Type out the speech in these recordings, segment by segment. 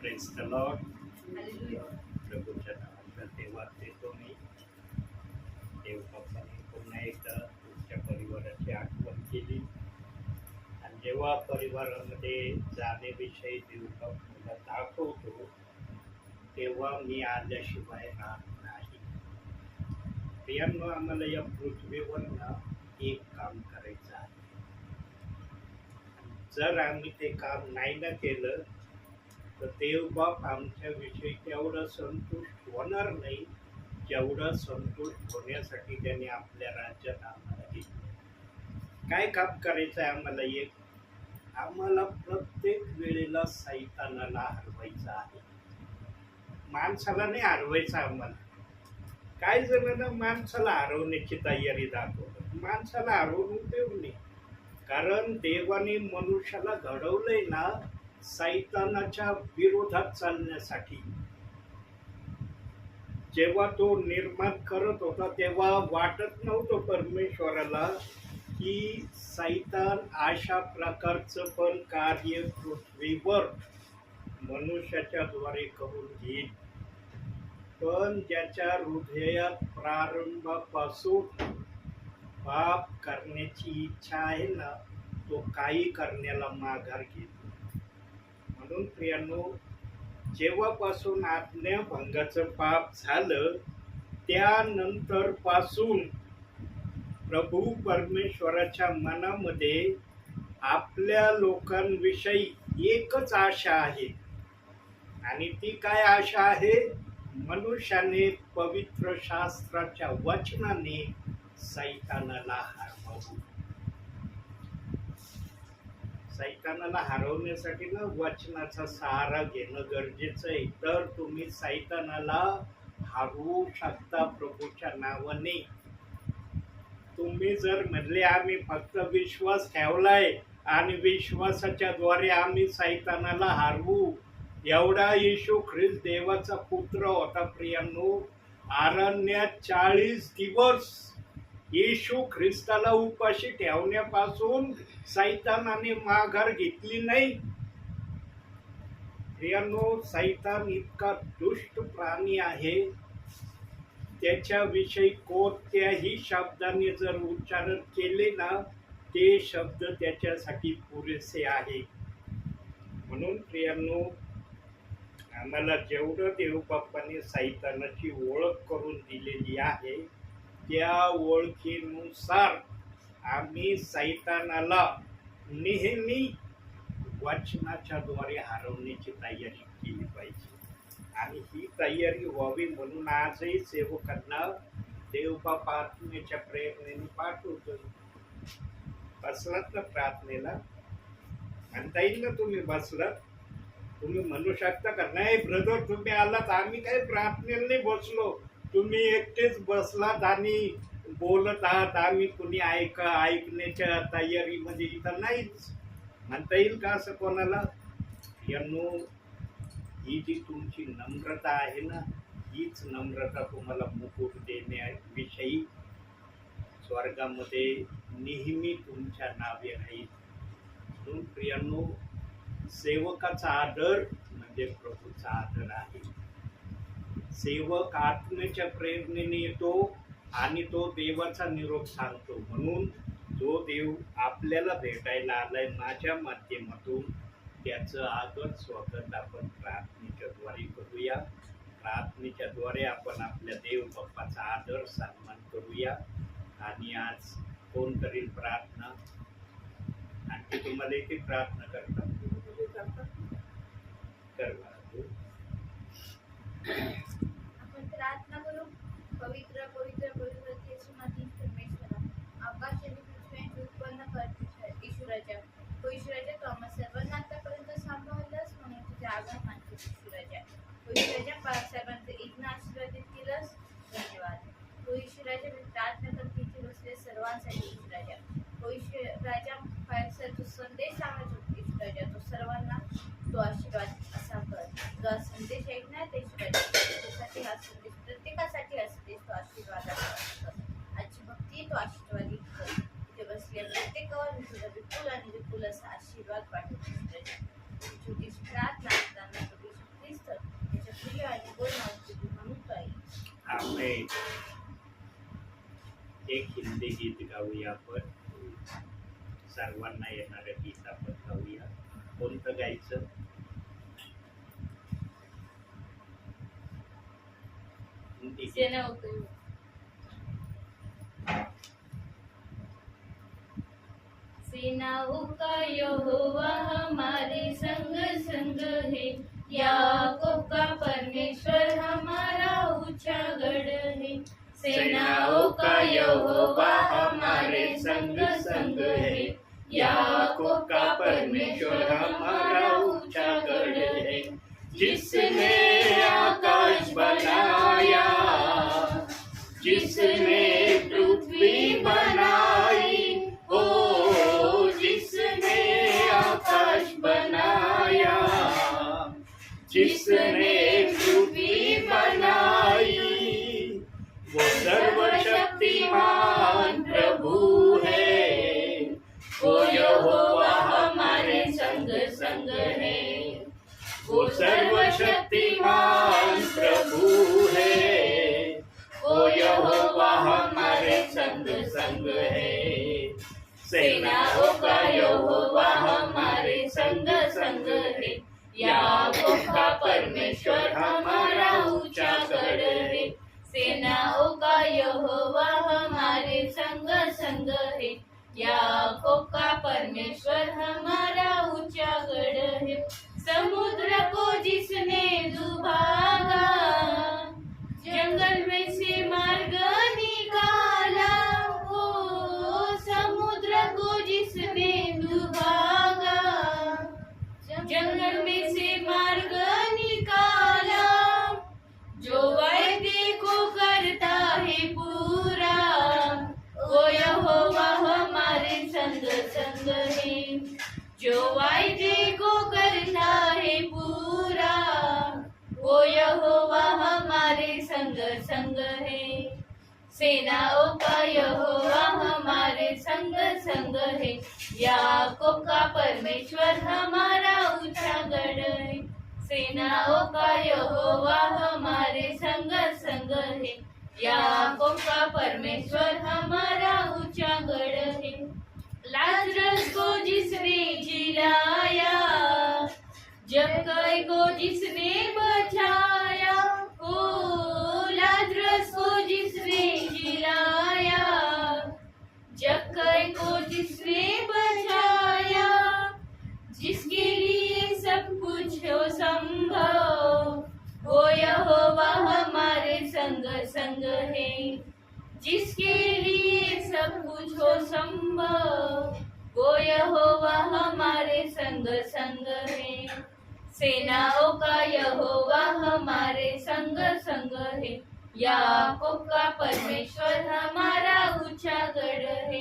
Praise the Lord. Hallelujah. प्रभूच्या नावाचा देवात येतो मी. देव बाप्पाने पुन्हा एकदा तुमच्या परिवाराची आठवण केली आणि जेव्हा परिवारामध्ये जाण्याविषयी देव बाप मला दाखवतो तेव्हा मी आल्याशिवाय राहत नाही. प्रियांनो, आम्हाला या पृथ्वीवर ना एक काम करायचं आहे. जर आम्ही ते काम नाही ना केलं तर देवबाप आमच्याविषयी तेवढं संतुष्ट होणार नाही जेवढं संतुष्ट होण्यासाठी त्यांनी आपल्या राज्यात आम्हाला घेतलं. काय काम करायचं आहे आम्हाला? एक, आम्हाला प्रत्येक वेळेला सैतानाला हरवायचं आहे. माणसाला नाही हरवायचं आम्हाला. काही जणांना माणसाला हरवण्याची तयारी दाखवतात. माणसाला हरवून उपयोग नाही. कारण देवाने मनुष्याला घडवलंय ना सैतानाच्या विरोधात चालण्यासाठी. जेव्हा तो निर्माण करत होता तेव्हा वाटत नव्हतं परमेश्वराला की सैतान अशा प्रकारचं पण कार्य पृथ्वीवर मनुष्याच्या द्वारे करून घेईल. पण ज्याच्या हृदयात प्रारंभापासून पाप करण्याची इच्छा आहे ना, तो काही करण्याला माघार घेतो. म्हणून प्रियांनो, जेव्हापासून आज्ञाभंगाचं पाप झालं त्यानंतर पासून प्रभू परमेश्वराच्या मनामध्ये आपल्या लोकांविषयी एकच आशा आहे. आणि ती काय आशा आहे? मनुष्याने पवित्र शास्त्राच्या वचनाने सैतानाला हरवावं. सैतानाला हरवण्यासाठी ना वचनाचा सहारा घेणं गरजेचं आहे. तर तुम्ही सैतानाला हरवू शकता प्रभूच्या नावाने. तुम्ही जर म्हणले आम्ही फक्त विश्वास ठेवलाय आणि विश्वासाच्या द्वारे आम्ही सैतानाला हरवू, एवढा येशू ख्रिस्त देवाचा पुत्र होता. प्रियांनो, अरण्यात 40 दिवस येशू ख्रिस्ताला उपाशी ठेवण्यापासून सैतानाने माघार घेतली नाही. प्रियांनो, सैतान इतका दुष्ट प्राणी आहे. त्याच्याविषयी कोणत्याही शब्दाने जर उच्चारण केले ना, ते शब्द त्याच्यासाठी पुरेसे आहे. म्हणून प्रियांनो, आम्हाला जेवढं देवबाप्पाने सैतानाची ओळख करून दिलेली आहे त्या ओळखीनुसार आम्ही सैतानाला नेहमी वचनाच्या द्वारे हरवण्याची तयारी केली पाहिजे. आणि ही तयारी व्हावी म्हणून आजही सेवकांना देवबाप आत्म्याच्या प्रेरणेने पाठवतो. बसलात ना प्रार्थनेला? म्हणता येईल ना तुम्ही बसलात? तुम्ही म्हणू शकता का नाही ब्रदर तुम्ही आलात, आम्ही काही प्रार्थनेला नाही बसलो, तुम्ही एकटेच बसलात आणि बोलत आहात, आम्ही कुणी ऐकण्याच्या तयारीमध्ये इथं नाहीच? म्हणता येईल का असं कोणाला? यांनो, ही जी तुमची नम्रता आहे ना, हीच नम्रता तुम्हाला मुकुट देण्याविषयी स्वर्गामध्ये नेहमी तुमच्या नावे राहील. म्हणून प्रियांनो, सेवकाचा आदर म्हणजे प्रभूचा आदर आहे. सेवक आत्म्याच्या प्रेरणेने येतो आणि तो देवाचा निरोप सांगतो. म्हणून जो देव आपल्याला भेटायला आलाय माझ्या माध्यमातून, त्याचं आदर स्वागत आपण प्रार्थनेच्या द्वारे करूया. प्रार्थनेच्या द्वारे आपण आपल्या देव बाप्पाचा आदर सन्मान करूया. आणि आज कोणतरी प्रार्थना आणखी तुम्हाला इथे प्रार्थना करतात आपण प्रार्थना करू. पवित्र पवित्र पवित्र येशूनाथी परमेश्वरा, आकाश आणि पृथ्वी उत्पन्न करते ईश्वराच्या, तो ईश्वराच्या तो आम्हा सर्वांना आतापर्यंत सांभाळलंस म्हणून तुझ्या आभार मानतो ईश्वराच्या. तो ईश्वराच्या सर्वांचं एक आशीर्वादित केलंस, धन्यवाद. तो ईश्वराच्या प्रार्थना करते इथे बसले सर्वांसाठी ईश्वराच्या. तो ईश्वराच्या पायाचा जो संदेश सांगत ईश्वराच्या, तो सर्वांना तो आशीर्वाद असा कर. जो संदेश ऐकणार ते ईश्वराच्या हा संदेश प्रत्येकासाठी हा संदेश तो आशीर्वाद कर. आजची भक्ती तो आशीर्वादित कर. इथे बसल्या प्रत्येकावर तुझा विपुल आणि विपुल असा आशीर्वाद पाठवतो ईश्वराच्या. छोटीशी प्रार्थना असताना नाही, एक हिंदी गीत गाऊया आपण, सर्वांना येणारं गीत आपण गाऊया. कोणतं गायचं? हिंदी गीत. सेना होते सेनाओं का यहोवा हमारे संग संग है, याकूब का परमेश्वर हमारा ऊंचा गढ़ है. सेनाओं का यहोवा हमारे संग संग है, याकूब का परमेश्वर हमारा ऊंचा गढ़ है. जिसने आकाश बनाया, जिसने पृथ्वी बनाई, ओ जिसने आकाश बनाया, जिसने पृथ्वी बनाई, वो सर्वशक्तिमान प्रभु है. वो यहोवा हमारे संग संग है, वो सर्वशक्तिमान प्रभु है. वो यहोवा हमारे संग संग है. सेनाओं का यहोवा हमारे संग संग है, याकूब का परमेश्वर हमारा ऊंचा गढ़ है. सेनाओं का यहोवा हमारे संग संग है, याकूब का परमेश्वर हमारा ऊंचा गढ़ है. समुद्र को जिसने डुबागा, जंगल में से मार्ग निकाला, ओ समुद्र को जिसने डुबागा, जंगल में से मार्ग निकाला, जो वायदे को करता है पूरा, वो यहोवा हमारे संग संग है. जो वायदे को करता है पूरा, वो यहोवा हमारे संग संग है. सेनाओं का यहोवा हमारे संग संग है, याकूब का परमेश्वर हमारा ऊंचा गढ़ है. सेनाओं का यहोवा हमारे संग संग है, याकूब का परमेश्वर हमारा ऊंचा गढ़ है. लाजरस को जिसने जिलाया, जक्कई को जिसने बचाया, ओ लाजरस को जिसने जिलाया, जक्कई को जिसने बचाया, जिसके लिए सब कुछ हो संभव, वो यहोवा हमारे संग संग है. जिसके लिए सब कुछ हो संभव, वो यहोवा हमारे संग संग है. सेनाओं का यहोवा हमारे संग संग है, याकूब का परमेश्वर हमारा ऊंचा गढ़ है.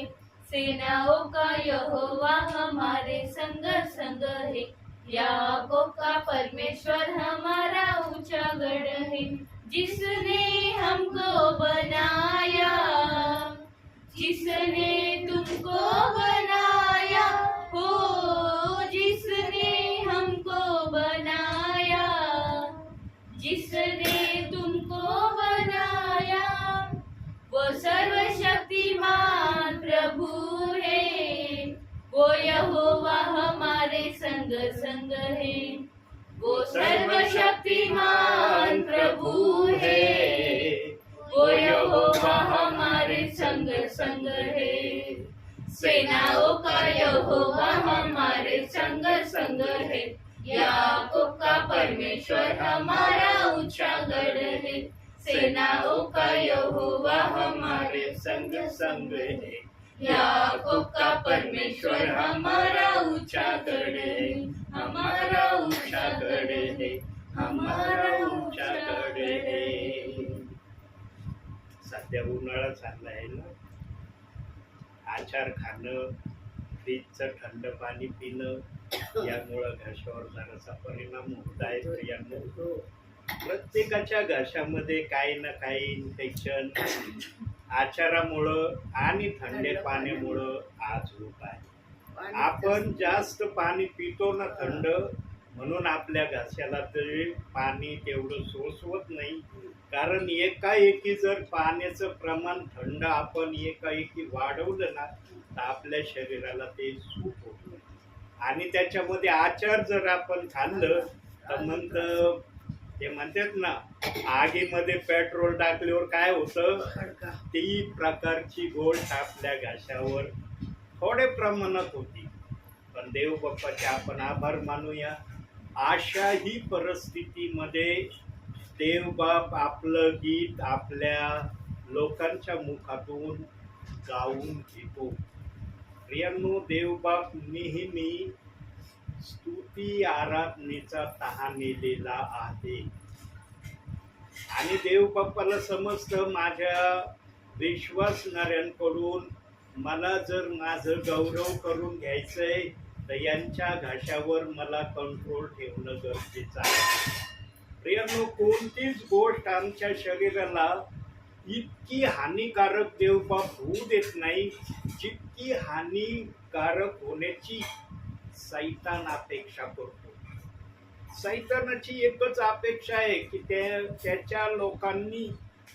सेनाओं का यहोवा हमारे संग संग है, याकूब का परमेश्वर हमारा ऊंचा गढ़ है. जिसने हमको बनाया, जिसने तुमको बनाया, हो जिसने हमको बनाया, जिसने तुमको बनाया, वो सर्वशक्तिमान प्रभु है. वो यहोवा हमारे संग संग है, वो सर्वशक्तिमान प्रभु है. वो यहोवा हमारे संग संग है. सेनाओं का यहोवा हमारे संग संग है, याकूब का परमेश्वर हमारा ऊंचा गढ़ है. सेनाओं का यहोवा हमारे संग संग है, याकूब का परमेश्वर हमारा ऊंचा गढ़ है. हमारा ऊंचा गढ़ है, हमारा ऊंचा गढ़ है. सध्या उन्हाळा चालला आहे ना, आचार खाणं, फ्रीजचं थंड पाणी पिणं यामुळं घशावर जरासा परिणाम होत आहे. स्त्रियांनो, प्रत्येकाच्या घशामध्ये काही ना काही इन्फेक्शन आचारामुळं आणि थंड पाण्यामुळं आज होत आहे. आपण जास्त पाणी पितो ना थंड, म्हणून आपल्या घशाला तरी पाणी तेवढं सोसवत नाही कारण एकाएकी जर पाण्याचं प्रमाण थंड आपण एकाएकी वाढवलं ना तर आपल्या शरीराला ते सूट होत आणि त्याच्यामध्ये आचार जर आपण खाल्लं तर मग ते म्हणतात ना आगीमध्ये पेट्रोल टाकल्यावर काय होतं ती प्रकारची गोष्ट आपल्या घशावर थोडे प्रमाणात होती. पण देव बाप्पाचे आपण आभार मानूया. अशाही परिस्थितीमध्ये देवबाप आपलं गीत आपल्या लोकांच्या मुखातून गाऊन घेतो. प्रियांनो, देवबाप नेहमी स्तुती आराधनेचा तहानेलेला आहे आणि देवबाप्पाला समजतं माझ्या विश्वासणाऱ्यांकडून मला जर माझं गौरव करून घ्यायचंय तर यांच्या घशावर मला कंट्रोल ठेवणं गरजेचं आहे. प्रियांनो, कोणतीच गोष्ट आमच्या शरीराला इतकी हानिकारक देवबाप होऊ देत नाही जितकी हानिकारक होण्याची सैतान अपेक्षा करतो. सैतानाची एकच अपेक्षा आहे की त्याच्या लोकांनी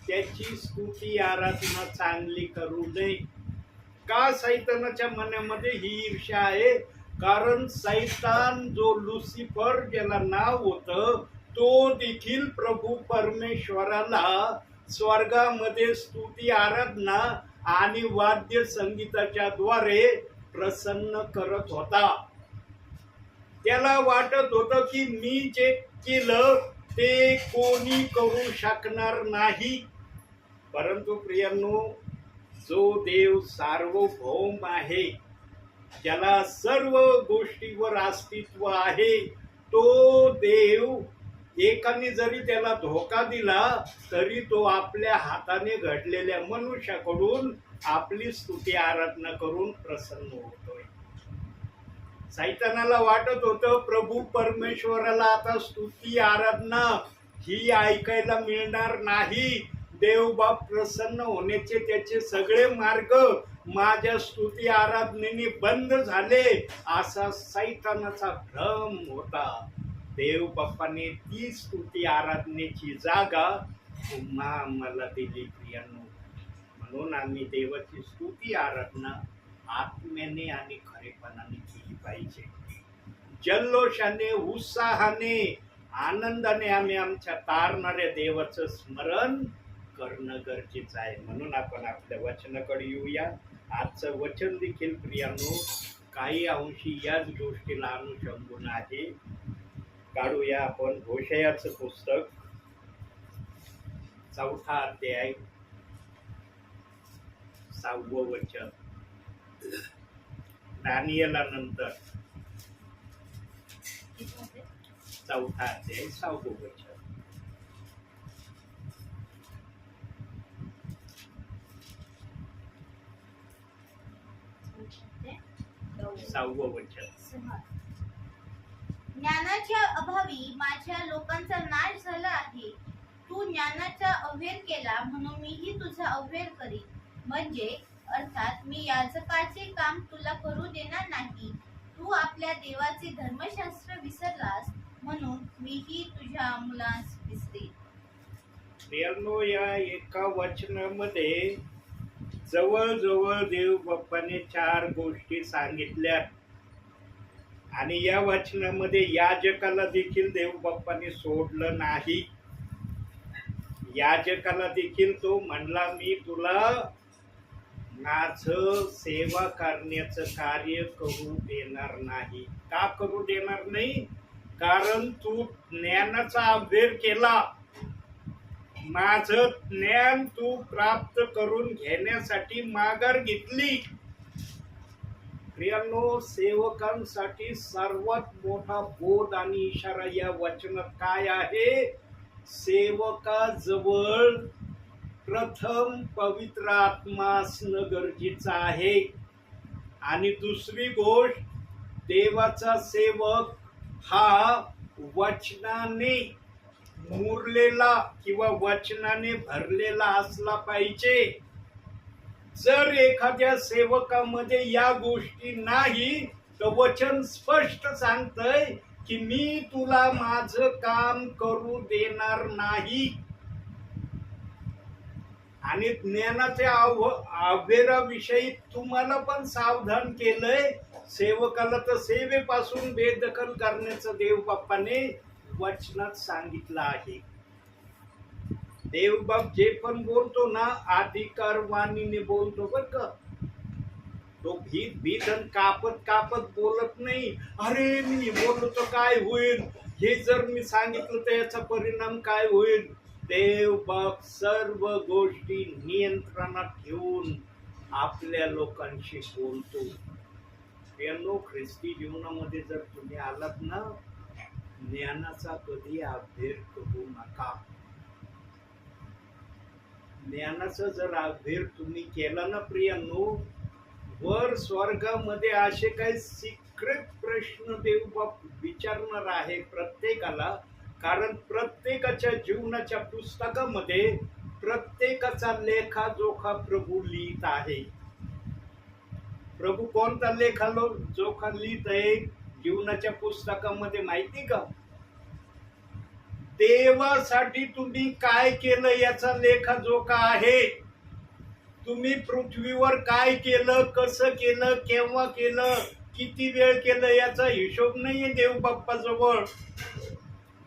त्याची स्तुती आराधना चांगली करू नये. का सैतानाच्या मनामध्ये ही ईर्ष्या आहे? कारण सैतान जो लुसिफर ज्याला नाव होतं तो देखील प्रभू परमेश्वराला स्वर्गामध्ये स्तुती आराधना आणि वाद्य संगीताच्या द्वारे प्रसन्न करत होता. त्याला वाटत होतं की मी जे केलं ते कोणी करू शकणार नाही. परंतु प्रियांनो, जो देव सार्वभौम आहे, ज्याला सर्व गोष्टीवर अस्तित्व आहे, तो देव एकाने जरी त्याला धोका दिला तरी तो आपल्या हाताने घडलेल्या मनुष्याकडून आपली स्तुती आराधना करून प्रसन्न होतोय. सैतानाला वाटत होतं प्रभू परमेश्वराला आता स्तुती आराधना ही ऐकायला मिळणार नाही. देवबाप प्रसन्न होण्याचे त्याचे सगळे मार्ग माझ्या स्तुती आराधनेने बंद झाले असा सैतानाचा भ्रम होता. देव बाप्पाने ती स्तुती आराधनेची जागा पुन्हा मला दिली. प्रियांनो, म्हणून आम्ही देवाची स्तुती आराधना आत्म्याने आणि खरेपणाने केली पाहिजे. जल्लोषाने, उत्साहाने, आनंदाने आम्ही आमच्या तारणाऱ्या देवाचं स्मरण करणं गरजेचं आहे. म्हणून आपण आपल्या वचनाकडे येऊया. आजचं वचन देखील प्रियांनो काही अंशी याच गोष्टीला अनुषंगून आहे. काढूया आपण होशेयाचं पुस्तक 4था अध्याय 6वं वचन. दानियेला नंतर 4था अध्याय 6वं वचन. 6वं वचन. ज्ञानाच्या अभावी माझ्या लोकांचा नाश झाला आहे. तू ज्ञानाचा अव्हेर केला म्हणून मीही तुझा अव्हेर करीन. म्हणजे अर्थात मी याजकाचे काम तुला करू देणार नाही. तू आपल्या देवाचे धर्मशास्त्र विसरलास म्हणून मीही तुझ्या मुलास विसरेन. प्रियांनो, या एका वचनामध्ये जवळजवळ देव बाप्पाने 4 गोष्टी सांगितल्या आणि या वचनामध्ये याजकाला देखील देव बाप्पाने सोडलं नाही. याजकाला देखील तो म्हणला मी तुला माझं सेवा करण्याचं कार्य करू देणार नाही. का करू देणार नाही? कारण तू ज्ञानाचा अभ्यास केला. माझं ज्ञान तू प्राप्त करून घेण्यासाठी माघार घेतली. प्रियांनो, सेवकांसाठी सर्वात मोठा बोध आणि इशारा या वचनात काय आहे? सेवकाजवळ प्रथम पवित्र आत्मा असणं गरजेचं आहे. आणि दुसरी गोष्ट, देवाचा सेवक हा वचनाने मुरलेला किंवा वचनाने भरलेला असला पाहिजे. जर एखाद्या सेवकामध्ये या गोष्टी नाही तर वचन स्पष्ट सांगतंय की मी तुला माझं काम करू देणार नाही. आणि ज्ञानाच्या आव्हानाविषयी तुम्हाला पण सावधान केलंय. सेवकाला तर सेवेपासून बेदखल करण्याचं देव बाप्पाने वचनात सांगितलं आहे. देव बाप जे पण बोलतो ना, अधिकार वाणीने बोलतो बर का. तो भीत भीत आणि कापत कापत बोलत नाही. अरे मी बोललो तर काय होईल, हे जर मी सांगितलं तर याचा परिणाम काय होईल. देव बाप सर्व गोष्टी नियंत्रणात ठेवून आपल्या लोकांशी बोलतो. यांनो, ख्रिस्ती जीवनामध्ये जर तुम्ही आलात ना, ज्ञानाचा कधी अभेर करू नका. ज्ञानाचा जर अभेर तुम्ही केला ना प्रियांनो, वर स्वर्गामध्ये असे काही सिक्रेट प्रश्न देव बाप विचारणार आहे प्रत्येकाला. कारण प्रत्येकाच्या जीवनाच्या पुस्तकामध्ये प्रत्येकाचा लेखाजोखा प्रभू लिहित आहे. प्रभू कोणता जोखा लिहित आहे जीवनाच्या पुस्तकामध्ये माहिती का? देवासाठी तुम्ही काय केलं याचा लेखाजोखा आहे. तुम्ही पृथ्वीवर काय केलं, कसं केलं, केव्हा केलं, किती वेळ केलं याचा हिशोब नाहीये देव बाप्पाजवळ.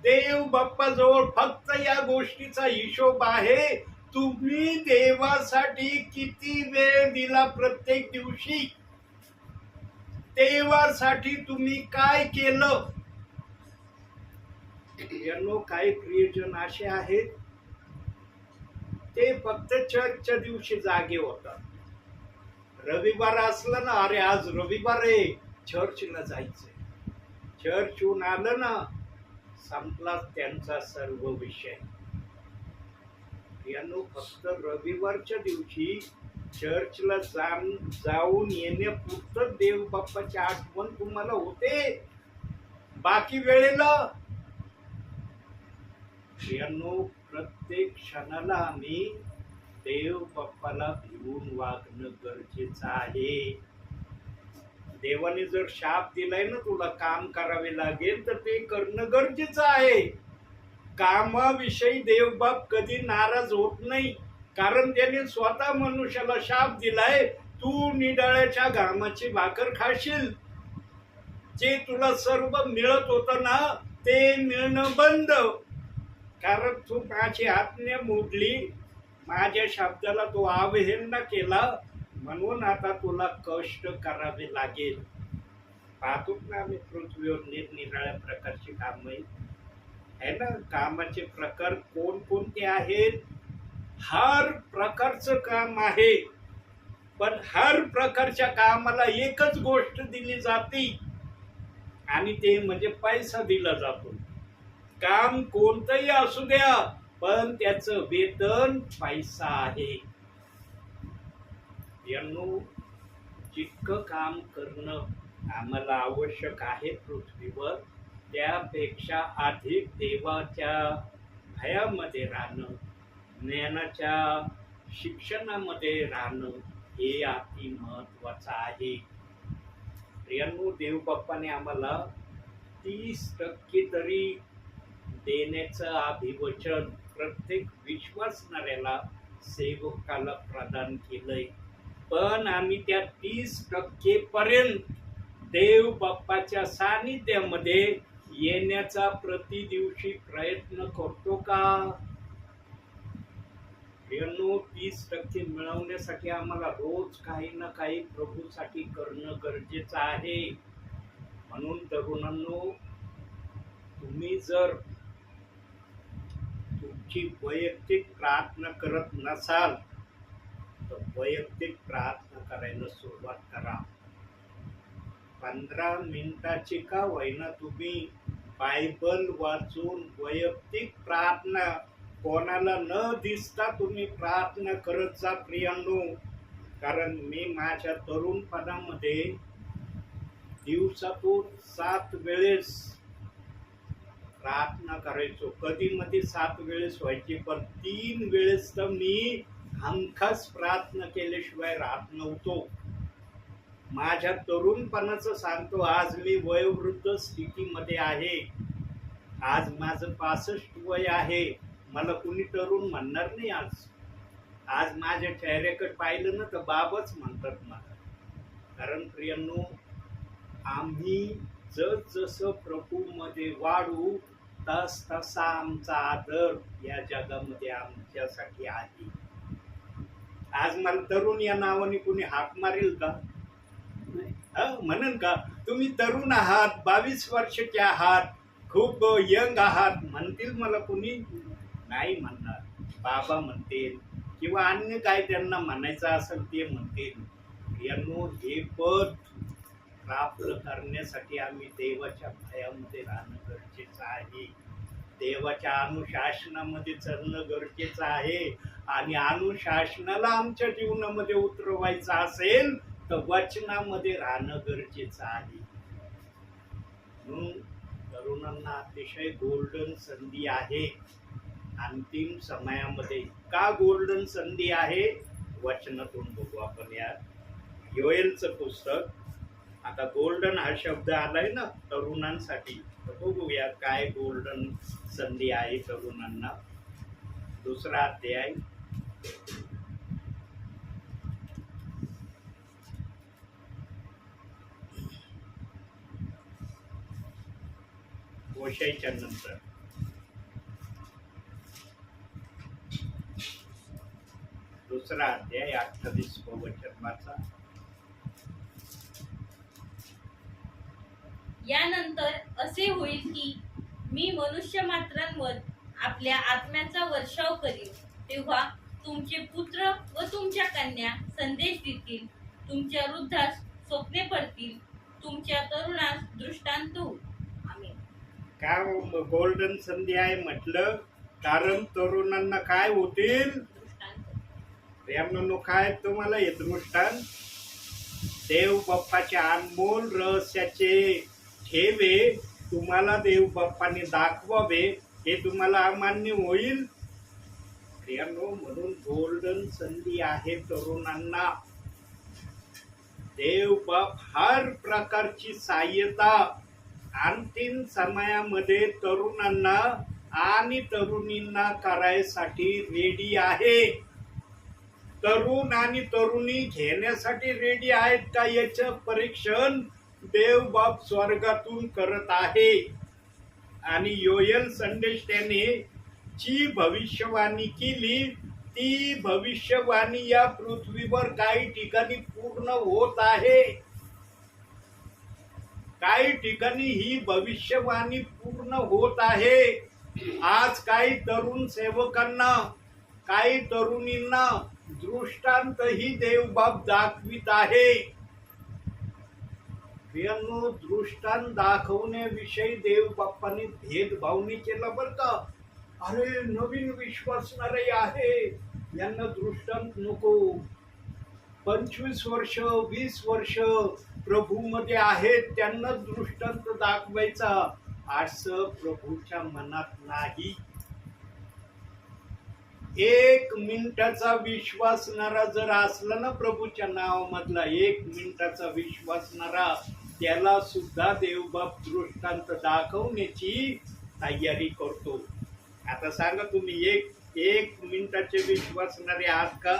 देव बाप्पाजवळ फक्त या गोष्टीचा हिशोब आहे, तुम्ही देवासाठी किती वेळ दिला प्रत्येक दिवशी, देवासाठी तुम्ही काय केलं. यांनो, काही प्रियजन असे आहेत ते फक्त चर्चच्या दिवशी जागे होतात. रविवार असला ना, अरे आज रविवार आहे, चर्चला जायचंय. चर्चहून आलं ना, संपला त्यांचा सर्व विषय. यांनो, फक्त रविवारच्या दिवशी चर्चला जाऊन येण्यापुरतं देव बाप्पाची आठवण तुम्हाला होते. बाकी वेळेला यांनो, प्रत्येक क्षणाला आम्ही देव बाप्पाला भिवून वागणं गरजेचं आहे. देवाने जर शाप दिलाय ना, तुला काम करावे लागेल, तर ते करणं गरजेचं आहे. कामाविषयी देवबाप कधी नाराज होत नाही, कारण त्याने स्वतः मनुष्याला शाप दिलाय, तू निडाळ्याच्या घामाची भाकर खाशील. जे तुला सर्व मिळत होतं ना, ते मिळणं बंद. कारण तू माझी आज्ञा मोडली, माझ्या शब्दाला तू अवहेलना केला, म्हणून आता तुला कष्ट करावे लागेल. पाहतो ना आम्ही पृथ्वीवर निरनिराळ्या प्रकारची काम आहे ना. कामाचे प्रकार कोणकोणते आहेत? हर प्रकारचं काम आहे, पण हर प्रकारच्या कामाला एकच गोष्ट दिली जाते, आणि ते म्हणजे पैसा दिला जातो. काम कोणतंही असू द्या, पण त्याचं वेतन पैसा आहे. यांनो, जितकं काम करणं आम्हाला आवश्यक आहे पृथ्वीवर, त्यापेक्षा अधिक देवाच्या भयामध्ये राहणं, ज्ञानाच्या शिक्षणामध्ये राहणं हे अति महत्वाचं आहे. प्रियांनो, देव बाप्पाने आम्हाला 30% तरी देण्याचं अभिवचन प्रत्येक विश्वासणाऱ्याला, सेवकाला प्रदान केलंय. पण आम्ही त्या 30% पर्यंत देव बाप्पाच्या सानिध्यामध्ये येण्याचा प्रति दिवशी प्रयत्न करतो का? 30% मिळवण्यासाठी आम्हाला रोज काही ना काही प्रभूसाठी करणं गरजेचं आहे. म्हणून तरुणांनो, तुम्ही जर तुमची वैयक्तिक प्रार्थना करत नसाल तर वैयक्तिक प्रार्थना करायला सुरुवात करा. 15 मिनिटाची का होईना तुम्ही बायबल वाचून वैयक्तिक प्रार्थना, कोणाला न दिसता तुम्ही प्रार्थना करत जा प्रियांनो. कारण मी माझ्या तरुणपणामध्ये दिवसातून 7 वेळेस प्रार्थना करायचो. कधी मध्ये 7 वेळेस व्हायची, पण 3 वेळेस तर मी हमखास प्रार्थना केल्याशिवाय राहत नव्हतो. माझ्या तरुणपणाचं सांगतो, आज मी वयोवृद्ध स्थितीमध्ये आहे. आज माझं 65 वय आहे. मला कुणी तरुण म्हणणार नाही. आज माझ्या चेहऱ्याकडे पाहिलं ना तर बाबाच म्हणतात मला. कारण प्रियांनो, आम्ही जसं प्रभूमध्ये वाढू तस तसा आमचा आदर या जगामध्ये आमच्यासाठी आहे. आज मला तरुण या नावाने कोणी हाक मारेल का? म्हणून का तुम्ही तरुण आहात, 22 वर्षाचे आहात, खूप यंग आहात म्हणतील मला कोणी? नाही म्हणणार. बाबा म्हणतील किंवा अन्य काय त्यांना म्हणायचं असेल ते म्हणतील. यांनो, हे पद प्राप्त करण्यासाठी आम्ही देवाच्या भयामध्ये राहणं गरजेचं आहे. देवाच्या अनुशासनामध्ये चालणं गरजेचं आहे. आणि अनुशासनाला आमच्या जीवनामध्ये उतरवायचं असेल तर वचनामध्ये राहणं गरजेचं आहे. म्हणून तरुणांना अतिशय गोल्डन संधी आहे अंतिम समयामध्ये. का गोल्डन संधी आहे? वचनातून बघू आपण. या योएलचं पुस्तक, आता गोल्डन हा शब्द आलाय ना तरुणांसाठी, तर बघूया काय गोल्डन संधी आहे तरुणांना. 2रा अध्याय, होशेयाच्या नंतर 2रा अध्याय 28 वचन वाचा. यानंतर असे होईल की मी मनुष्य मात्रांवर आपल्या आत्म्याचा वर्षाव करीन. तेव्हा तुमचे पुत्र व तुमच्या कन्या संदेश देतील, तुमच्या वृद्धास स्वप्ने पडतील, तुमच्या तरुणास दृष्टांत होईल. आमेन. का गोल्डन संधी आहे म्हटलं? कारण तरुणांना काय होतील? दृष्टांत. प्रेमानं काय तुम्हाला हे दृष्टांत? देव बाप्पाच्या अनमोल रहस्याचे ठेवे तुम्हाला देव बाप्पाने दाखवावे, हे तुम्हाला अमान्य होईल. प्रियांनो, म्हणून गोल्डन संधी आहे तरुणांना. देव बाप हर प्रकारची सहाय्यता अंतिम समयामध्ये तरुणांना आणि तरुणींना करायसाठी रेडी आहे. तरुण आणि तरुणी घेण्यासाठी रेडी आहेत का याचं परीक्षण देव बाप स्वर्गातून करत आहे. आणि योएल संदेश त्याने जी भविष्यवाणी केली ती भविष्यवाणी या पृथ्वीवर काही ठिकाणी पूर्ण होत आहे. काही ठिकाणी ही भविष्यवाणी पूर्ण होत आहे. आज काही तरुण सेवकांना, काही तरुणींना दृष्टांत ही देवबाप दाखवित आहे. प्रियांनो, दृष्टांत दाखवण्याविषयी देव बाप्पाने भेदभाव नाही केला बरं का. अरे नवीन विश्वासणारे आहे यांना दृष्टांत नको, 25 वर्ष 20 वर्ष प्रभूमध्ये आहेत त्यांना दृष्टांत दाखवायचा, असं प्रभूच्या मनात नाही. 1 मिनिटाचा विश्वासणारा जर असला ना प्रभूच्या नावामधला, 1 मिनिटाचा विश्वासणारा, त्याला सुद्धा देवबाप दृष्टांत दाखवण्याची तयारी करतो. आता सांगा तुम्ही, एक मिनिटाचे विश्वासणारे आहात का?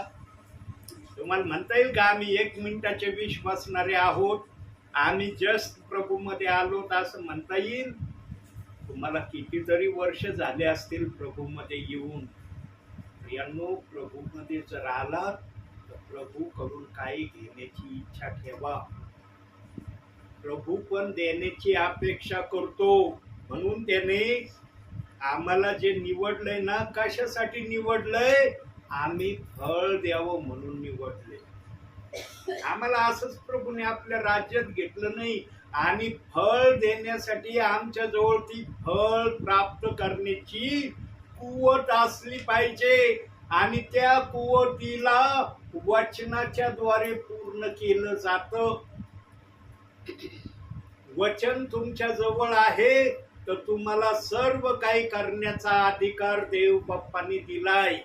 तुम्हाला म्हणता येईल का आम्ही 1 मिनिटाचे विश्वासणारे आहोत, आम्ही जस्ट प्रभूमध्ये आलो असं म्हणता येईल? तुम्हाला कितीतरी वर्ष झाले असतील प्रभूमध्ये येऊन. प्रियांनो, प्रभूमध्ये जर आलात तर प्रभू कडून काही घेण्याची इच्छा ठेवा. प्रभू पण देण्याची अपेक्षा करतो. म्हणून त्याने आम्हाला जे निवडलंय ना, कशासाठी निवडलंय? आम्ही फळ द्यावं म्हणून निवडले. आम्हाला असंच प्रभूने आपल्या राज्यात घेतलं नाही, आणि फळ देण्यासाठी आमच्या जवळ ती फळ प्राप्त करण्याची कुवत असली पाहिजे. आणि त्या कुवतीला वचनाच्या द्वारे पूर्ण केलं जातं. वचन तुमच्या जवळ आहे तर तुम्हाला सर्व काही करण्याचा अधिकार देव बाप्पाने दिलाय.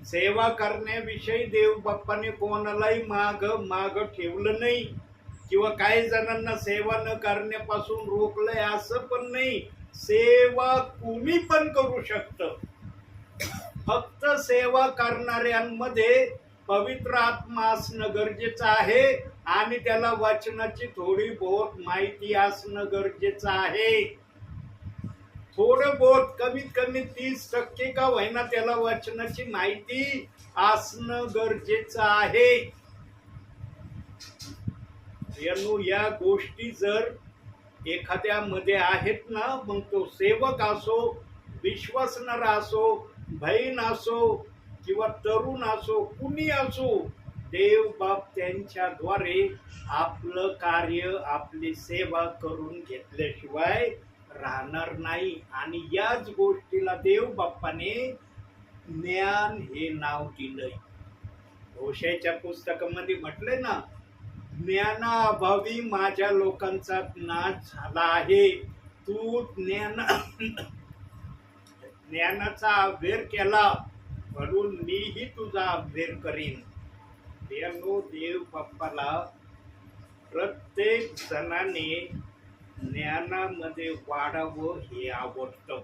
सेवा करण्याविषयी देव बाप्पाने कोणालाही माग ठेवलं नाही, किंवा काही जणांना सेवा न करण्यापासून रोखलंय असं पण नाही. सेवा कुणी पण करू शकतं. फक्त सेवा करणाऱ्यांमध्ये पवित्र आत्मा असणं गरजेचं आहे आणि त्याला वचनाची थोडी बहुत माहिती असणं गरजेचं आहे. थोडं बहुत कमीत कमी 30% का होईना त्याला वचनाची माहिती असणं गरजेचं आहे. या गोष्टी जर एखाद्यामध्ये आहेत ना, मग तो सेवक असो, विश्वासणारा असो, बहीण असो किंवा तरुण असो, कुणी असो, देव बाप त्यांच्याद्वारे आपलं कार्य, आपली सेवा करून घेतल्याशिवाय राहणार नाही. आणि याच गोष्टीला देव बाप्पाने ज्ञान हे नाव दिलंय. होशेच्या पुस्तकामध्ये म्हटलंय ना, ज्ञानाअभावी माझ्या लोकांचा नाश झाला आहे. तू ज्ञानाचा अभ्यास केला म्हणून मीही तुझा अभ्यास करीन. देव बाप्पाला प्रत्येक जणाने ज्ञानामध्ये वाढावं हे आवडतं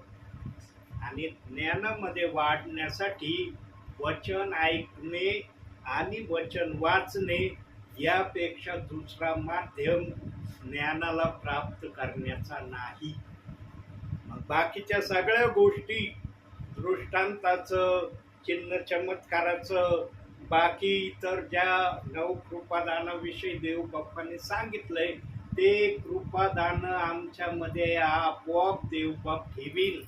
आणि ज्ञानामध्ये वाढण्यासाठी वचन ऐकणे आणि वचन वाचणे यापेक्षा दुसरा माध्यम ज्ञानाला प्राप्त करण्याचा नाही. मग बाकीच्या सगळ्या गोष्टी, दृष्टांताचं, चिन्ह चमत्काराचं, बाकी इतर ज्या 9 कृपादानाविषयी देव बाप्पाने सांगितलंय, ते कृपादान आमच्यामध्ये आपोआप देव बाप ठेवील.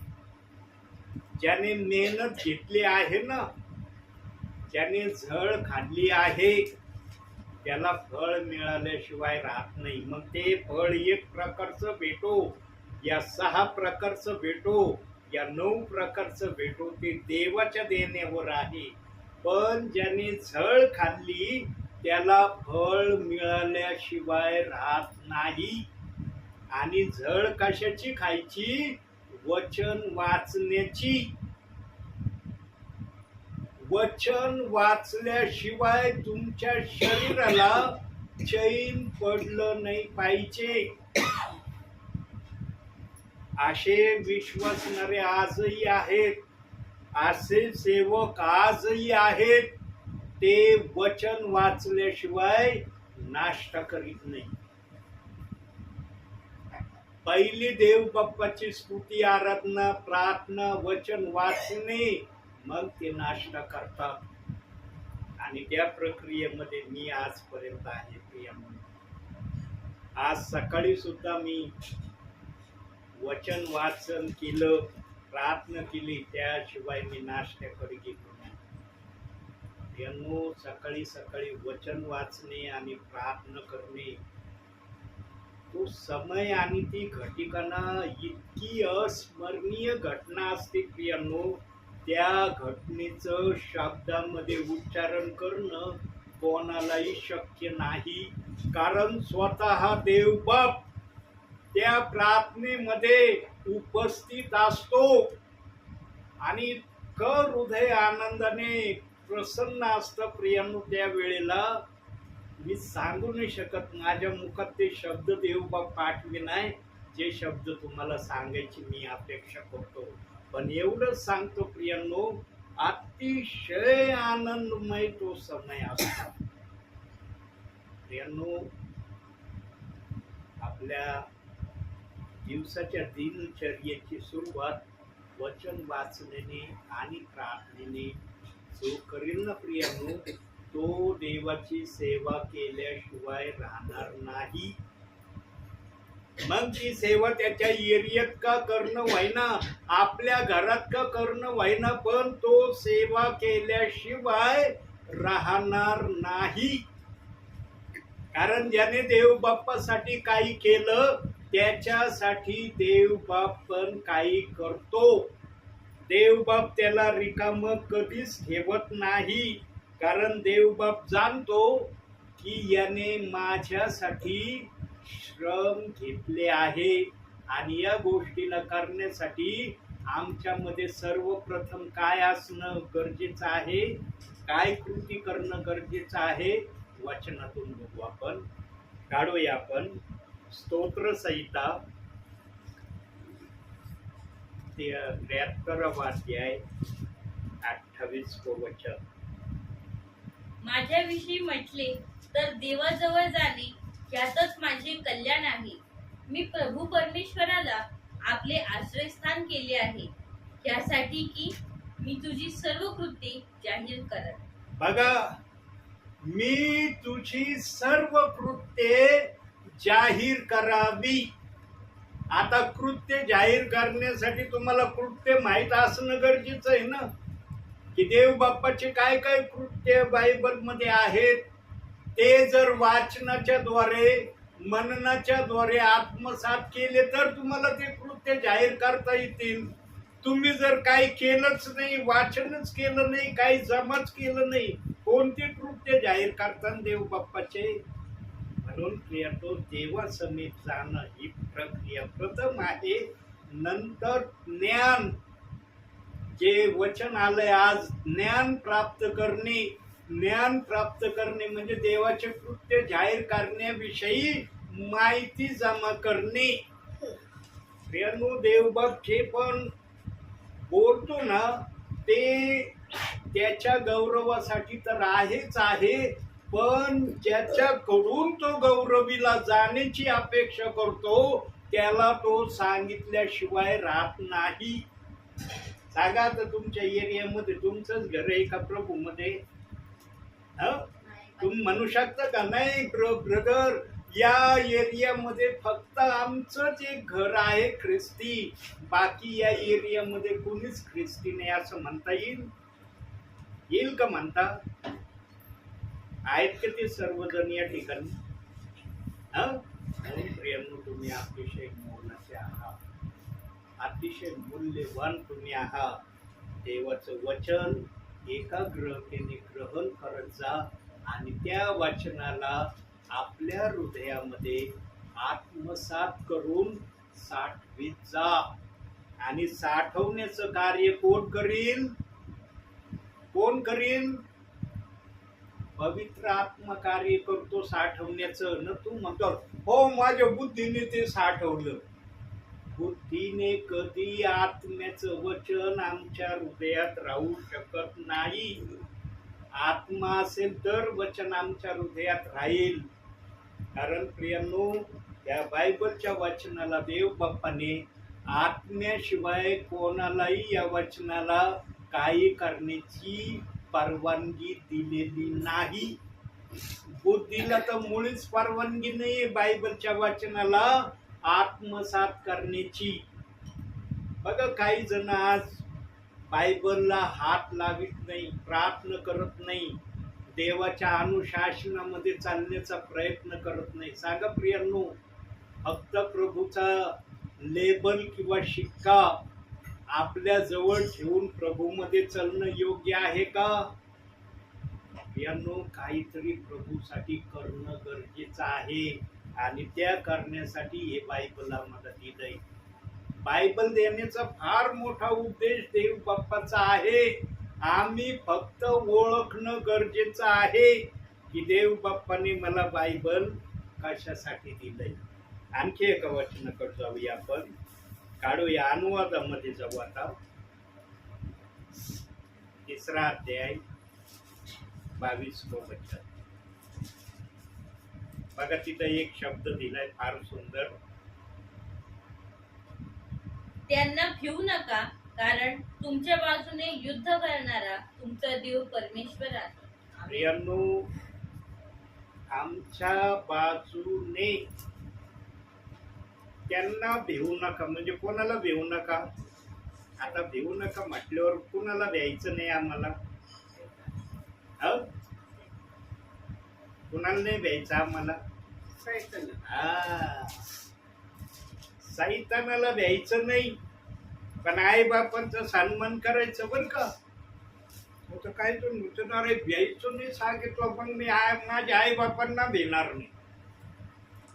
ज्याने मेहनत घेतली आहे ना, ज्याने झळ खाल्ली आहे, त्याला फळ मिळाल्याशिवाय राहत नाही. मग ते फळ 1 प्रकारचं भेटो या 6 प्रकारचं भेटो या 9 प्रकारचं भेटो, ते देवाच्या देण्यावर आहे. पण ज्याने झळ खाल्ली त्याला फळ मिळाल्याशिवाय राहत नाही. आणि झळ कशाची खायची? वचन वाचण्याची. वचन वाचल्याशिवाय तुमच्या शरीराला चैन पडलं नाही पाहिजे. असे विश्वासणारे आजही आहेत, असे सेवक आजही आहेत. ते वचन वाचल्याशिवाय नाश्ता करीत नाही. पहिली देव बाप्पाची स्तुती, आराधना, प्रार्थना, वचन वाचणे, मग ते नाश्ता करतात. आणि त्या प्रक्रियेमध्ये मी आजपर्यंत आहे. आज सकाळी सुद्धा मी वचन वाचन केलं, प्रार्थना केली, त्याशिवाय मी नाश्त्याकडे गेलो नाही. यांनो, सकाळी सकाळी वचन वाचणे आणि प्रार्थना करणे, तो समय आणि ती घटिका इतकी अस्मरणीय घटना असते प्रियांनो, त्या घटनेचं शब्दामध्ये उच्चारण करणं कोणालाही शक्य नाही. कारण स्वतः देव बाप त्या प्रार्थनेमध्ये उपस्थित असतो आणि इतकं हृदय आनंदाने प्रसन्न असतं प्रियांनो. त्या वेळेला मी सांगू नाही शकत, माझ्या मुखात ते शब्द देवबाप पाठवे नाही जे शब्द तुम्हाला सांगायची मी अपेक्षा करतो. पण एवढंच सांगतो प्रियांनो, अतिशय आनंदमय तो समय असतो. प्रियांनो, आपल्या दिवसाच्या दिनचर्येची सुरुवात वचन वाचण्याने आणि प्रार्थनेने जो करील ना प्रियांनो, तो देवाची सेवा केल्याशिवाय राहणार नाही. मग ती सेवा त्याच्या एरियात का करणं व्हायना, आपल्या घरात का करणं व्हायना, पण तो सेवा केल्याशिवाय राहणार नाही. कारण ज्याने देव बाप्पासाठी काही केलं त्याच्यासाठी देव बाप पण काही करतो. देव बाप त्याला रिकामं कधीच ठेवत नाही. कारण देव बाप जाणतो की याने माझ्यासाठी श्रम घेतले आहे आणि या गोष्टीला करण्यासाठी आमच्यामध्ये सर्वप्रथम काय असणं गरजेचं आहे, काय कृती करणं गरजेचं आहे, वचनातून बघू आपण. काढूया आपण स्तोत्र संहिता 73 अध्याय 28 वचन. माझ्याविषयी म्हटले तर देवाजवळ जाणे यातच माझे कल्याण आहे. मी प्रभू परमेश्वराला आपले आश्रयस्थान केले आहे, यासाठी की मी तुझी सर्व कृत्ये जाहीर करत. बघा, मी तुझी सर्व कृत्ये जाहीर करावी. आता कृत्य जाहीर करण्यासाठी तुम्हाला कृत्य माहीत असणं गरजेचं आहे ना, की देव बाप्पाचे काय काय कृत्य बायबल मध्ये आहेत. ते जर वाचनाच्या द्वारे, मननाच्या द्वारे आत्मसात केले तर तुम्हाला ते कृत्य जाहीर करता येतील. तुम्ही जर काही केलंच नाही, वाचनच केलं नाही, काही जमाच केलं नाही, कोणते कृत्य जाहीर करताना देव बाप्पाचे. म्हणून प्रियतो, देवासमीप जाणं ही प्रक्रिया प्रथम आहे. नंतर ज्ञान, जे वचन आलंय आज, ज्ञान प्राप्त करणे. ज्ञान प्राप्त करणे म्हणजे देवाचे कृत्य जाहीर करण्याविषयी माहिती जमा करणे. प्रियनो, देवबाप जे पण बोलतो ना, ते त्याच्या गौरवासाठी तर आहेच आहे, पण ज्याच्याकडून तो गौरवीला जाण्याची अपेक्षा करतो त्याला तो सांगितल्याशिवाय राहत नाही. सांगा, आता तुमच्या एरियामध्ये तुमचंच घर आहे का प्रभू मध्ये? तुम्ही म्हणू शकता का नाही ब्रदर, या एरियामध्ये फक्त आमचंच एक घर आहे ख्रिस्ती, बाकी या एरियामध्ये कोणीच ख्रिस्ती नाही, असं म्हणता येईल का? म्हणता आहेत का ते सर्वजण या ठिकाणी? प्रियांनो, तुम्ही अतिशय मोलाचे आहात, अतिशय मूल्यवान तुम्ही आहात. देवाचं वचन एकाग्रतेने ग्रहण करत जा आणि त्या वचनाला आपल्या हृदयामध्ये आत्मसात करून साठवीत जा. आणि साठवण्याचं कार्य कोण करील? कोण करील? पवित्र आत्मा कार्य करतो साठवण्याचं. न तू म्हणतो हो माझ्या बुद्धीने ते साठवलं. बुद्धीने कधी आत्म्याचं वचन आमच्या हृदयात राहू शकत नाही. आत्मा असेल तर वचन आमच्या हृदयात राहील. कारण प्रियांनो, या बायबलच्या वचनाला देव बाप्पाने आत्म्याशिवाय कोणालाही या वचनाला काही करण्याची परवानगी दिलेली नाही. बुद्धीला तर मुळीच परवानगी नाही बायबलच्या वचनाला आत्मसात करण्याची. बघा, काही जण आज बायबलला हात लावित नाही, प्रार्थना करत नाही, देवाच्या अनुशासनामध्ये चालण्याचा प्रयत्न करत नाही. सांगा प्रियांनो, फक्त प्रभूचा लेबल किंवा शिक्का आपल्या जवळ ठेवून प्रभूमध्ये चालणं योग्य आहे का? प्रियांनो, काहीतरी प्रभूसाठी करणं गरजेचं आहे आणि त्या करण्यासाठी हे बायबल आम्हाला दिलंय. बायबल देण्याचा फार मोठा उद्देश देव बाप्पाचा आहे. आम्ही फक्त ओळखणं गरजेचं आहे की देव बाप्पाने मला बायबल कशासाठी दिलंय. आणखी एका वचनाकडे जाऊया, आपण काढूया, अनुवादामध्ये जाऊ. आता 3रा अध्याय 22 वचन बघा. तिथं एक शब्द दिलाय फार सुंदर. त्यांना भिवू नका, कारण तुमच्या बाजूने युद्ध करणारा तुमचा देव परमेश्वर आहे. प्रियांनो, आमच्या बाजूने त्यांना भिवू नका म्हणजे कोणाला भिवू नका? आता भिवू नका म्हटल्यावर कोणाला भ्यायचं नाही आम्हाला? कुणाला नाही भ्यायचं आम्हाला? सैतानाला भ्यायचं नाही, पण आई बापांचा सन्मान करायचं बरं का. होतं काय तो नुचणार आहे, भ्यायचं नाही सांगितलं, पण मी माझ्या आई बापांना भिणार नाही,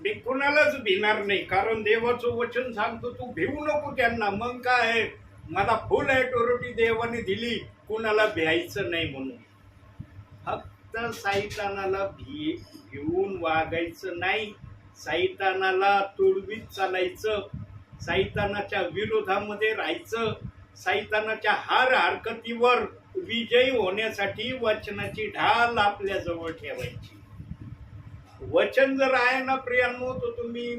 मी कुणालाच भिणार नाही. कारण देवाचं वचन सांगतो तू भिवू नको त्यांना. मग काय, मला फुल ऑथॉरिटी देवाने दिली कुणाला भ्यायचं नाही म्हणून. फक्त सैतानाला भिवून वागायचं नाही, सैतानाला तुडवीत चालायचं, सैतानाच्या विरोधामध्ये राहायचं, सैतानाच्या हर हरकतीवर विजयी होण्यासाठी वचनाची ढाल आपल्या जवळ ठेवायची. वचन जर आहे ना प्रियांनो, तर तुम्ही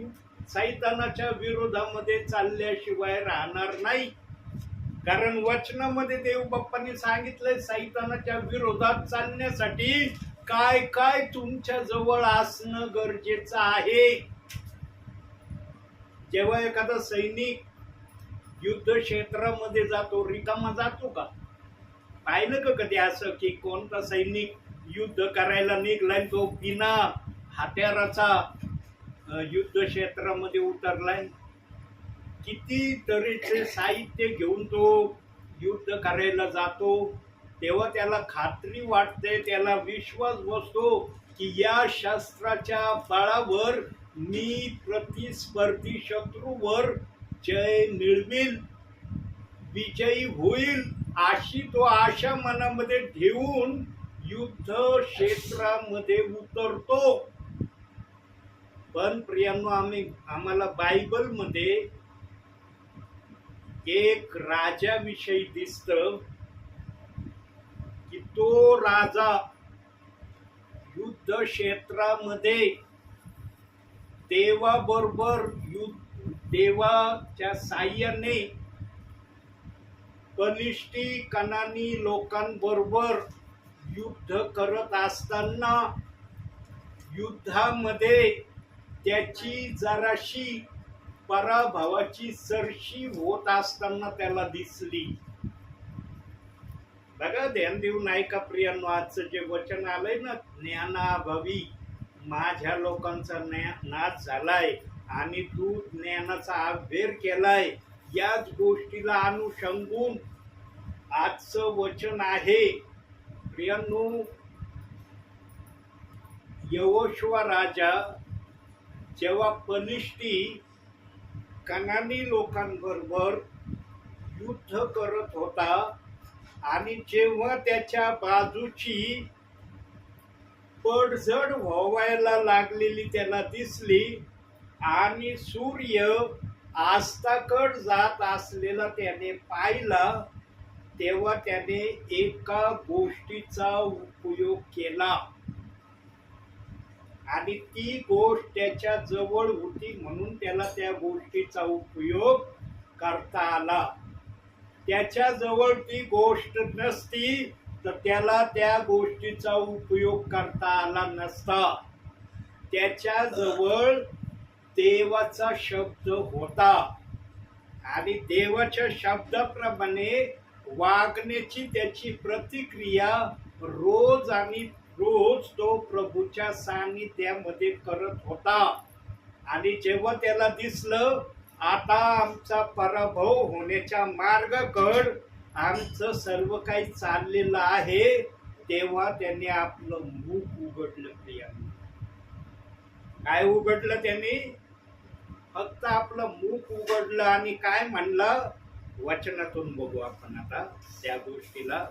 सैतानाच्या विरोधामध्ये चालल्याशिवाय राहणार नाही. कारण वचनामध्ये देव बाप्पांनी सांगितलंय सैतानाच्या विरोधात चालण्यासाठी काय काय तुमच्या जवळ असणं गरजेचं आहे. जेव्हा एखादा सैनिक युद्ध क्षेत्रामध्ये जातो, रिकामा जातो का? पाहिलं का कधी असं की कोणता सैनिक युद्ध करायला निघलाय तो बिना हत्याराचा युद्ध क्षेत्रामध्ये उतरलाय? किती तऱ्हेचे साहित्य घेऊन तो युद्ध करायला जातो. तेव्हा त्याला खात्री वाटते, त्याला विश्वास बसतो की या शस्त्राच्या बळावर मी प्रतिस्पर्धी शत्रूवर जय मिळविल, विजयी होईल, अशी तो आशा मनामध्ये ठेवून युद्ध क्षेत्रामध्ये उतरतो. पण प्रियांनो, आम्हाला बायबलमध्ये एक राजाविषयी दिसतं की तो राजा युद्ध क्षेत्रामध्ये देवाबरोबर देवाच्या साह्याने फलिस्टी कनानी लोकांबरोबर युद्ध करत असताना युद्धामध्ये त्याची जराशी पराभवाची सरशी होत असताना त्याला दिसली. बघा, ध्यान देऊन ऐका प्रियांनो, आजचं जे वचन आलंय ना, ज्ञानाभावी माझ्या लोकांचा नाश झालाय आणि तू ज्ञानाचा अभ्यास केलाय, याच गोष्टीला अनुषंगून आजचं वचन आहे. प्रियांनो, यहोशुआ राजा जेव्हा फलिस्टी कनानी लोकांबरोबर युद्ध करत होता आणि जेव्हा त्याच्या बाजूची पडझड व्हायला लागलेली त्याला दिसली आणि सूर्य आस्ताकड जात असलेला त्याने पाहिला, तेव्हा त्याने एका गोष्टीचा उपयोग केला आणि ती गोष्ट त्याच्या जवळ होती म्हणून त्याला त्या गोष्टीचा उपयोग करता आला. त्याच्या जवळ ती गोष्ट नसती तर त्याला त्या गोष्टीचा उपयोग करता आला नसता. त्याच्या जवळ देवाचा शब्द होता आणि देवाच्या शब्दाप्रमाणे वागण्याची त्याची प्रतिक्रिया रोज आणि रोज तो प्रभूच्या सानिध्यामध्ये करत होता. आणि जेव्हा त्याला दिसलं आता आमचा पराभव होण्याच्या मार्गाकड आमचं सर्व काही चाललेलं आहे, तेव्हा त्याने आपलं मुख उघडलं. प्रियांनो, काय उघडलं त्याने? फक्त आपलं मुख उघडलं आणि काय म्हणलं? वचनातून बघू आपण आता त्या गोष्टीला.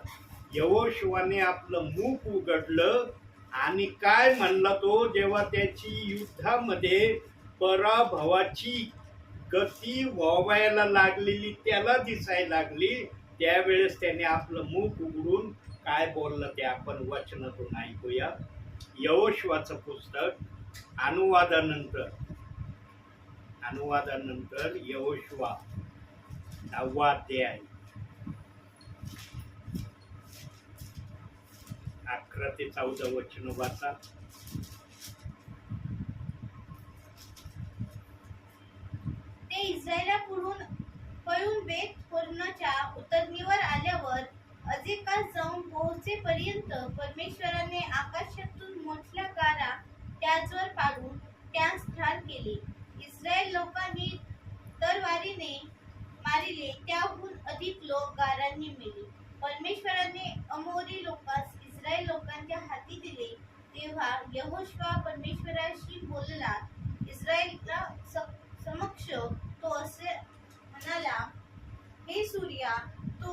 यहोशुआने आपलं मुख उघडलं आणि काय म्हणला तो? जेव्हा त्याची युद्धामध्ये पराभवाची गती व्हायला लागलेली त्याला दिसायला लागली, त्यावेळेस त्याने आपलं मुख उघडून काय बोललं ते आपण वचनातून ऐकूया. यहोशुआचं पुस्तक अनुवादानंतर यहोशुआ 9वा अध्याय 11 ते 14 वचन वाचा. ते इस्रायलाकडून पळून बेत होर्नच्या उतरणीवर आल्यावर अजेकात जाऊन पोहोचेपर्यंत परमेश्वराने आकाशातून मोठ्या गारा त्याचवर पाडून त्यास ठार केले. इस्रायल लोकांनी तरवारीने मारिले, त्याहून अधिक लोक गारांनी मेले. परमेश्वराने अमोरी लोकांस इस्रायल लोकांच्या हाती दिले. तेव्हा यहोशुआ परमेश्वराशी बोलला. इस्रायला समक्ष तो असे म्हणाला, हे सूर्या, तू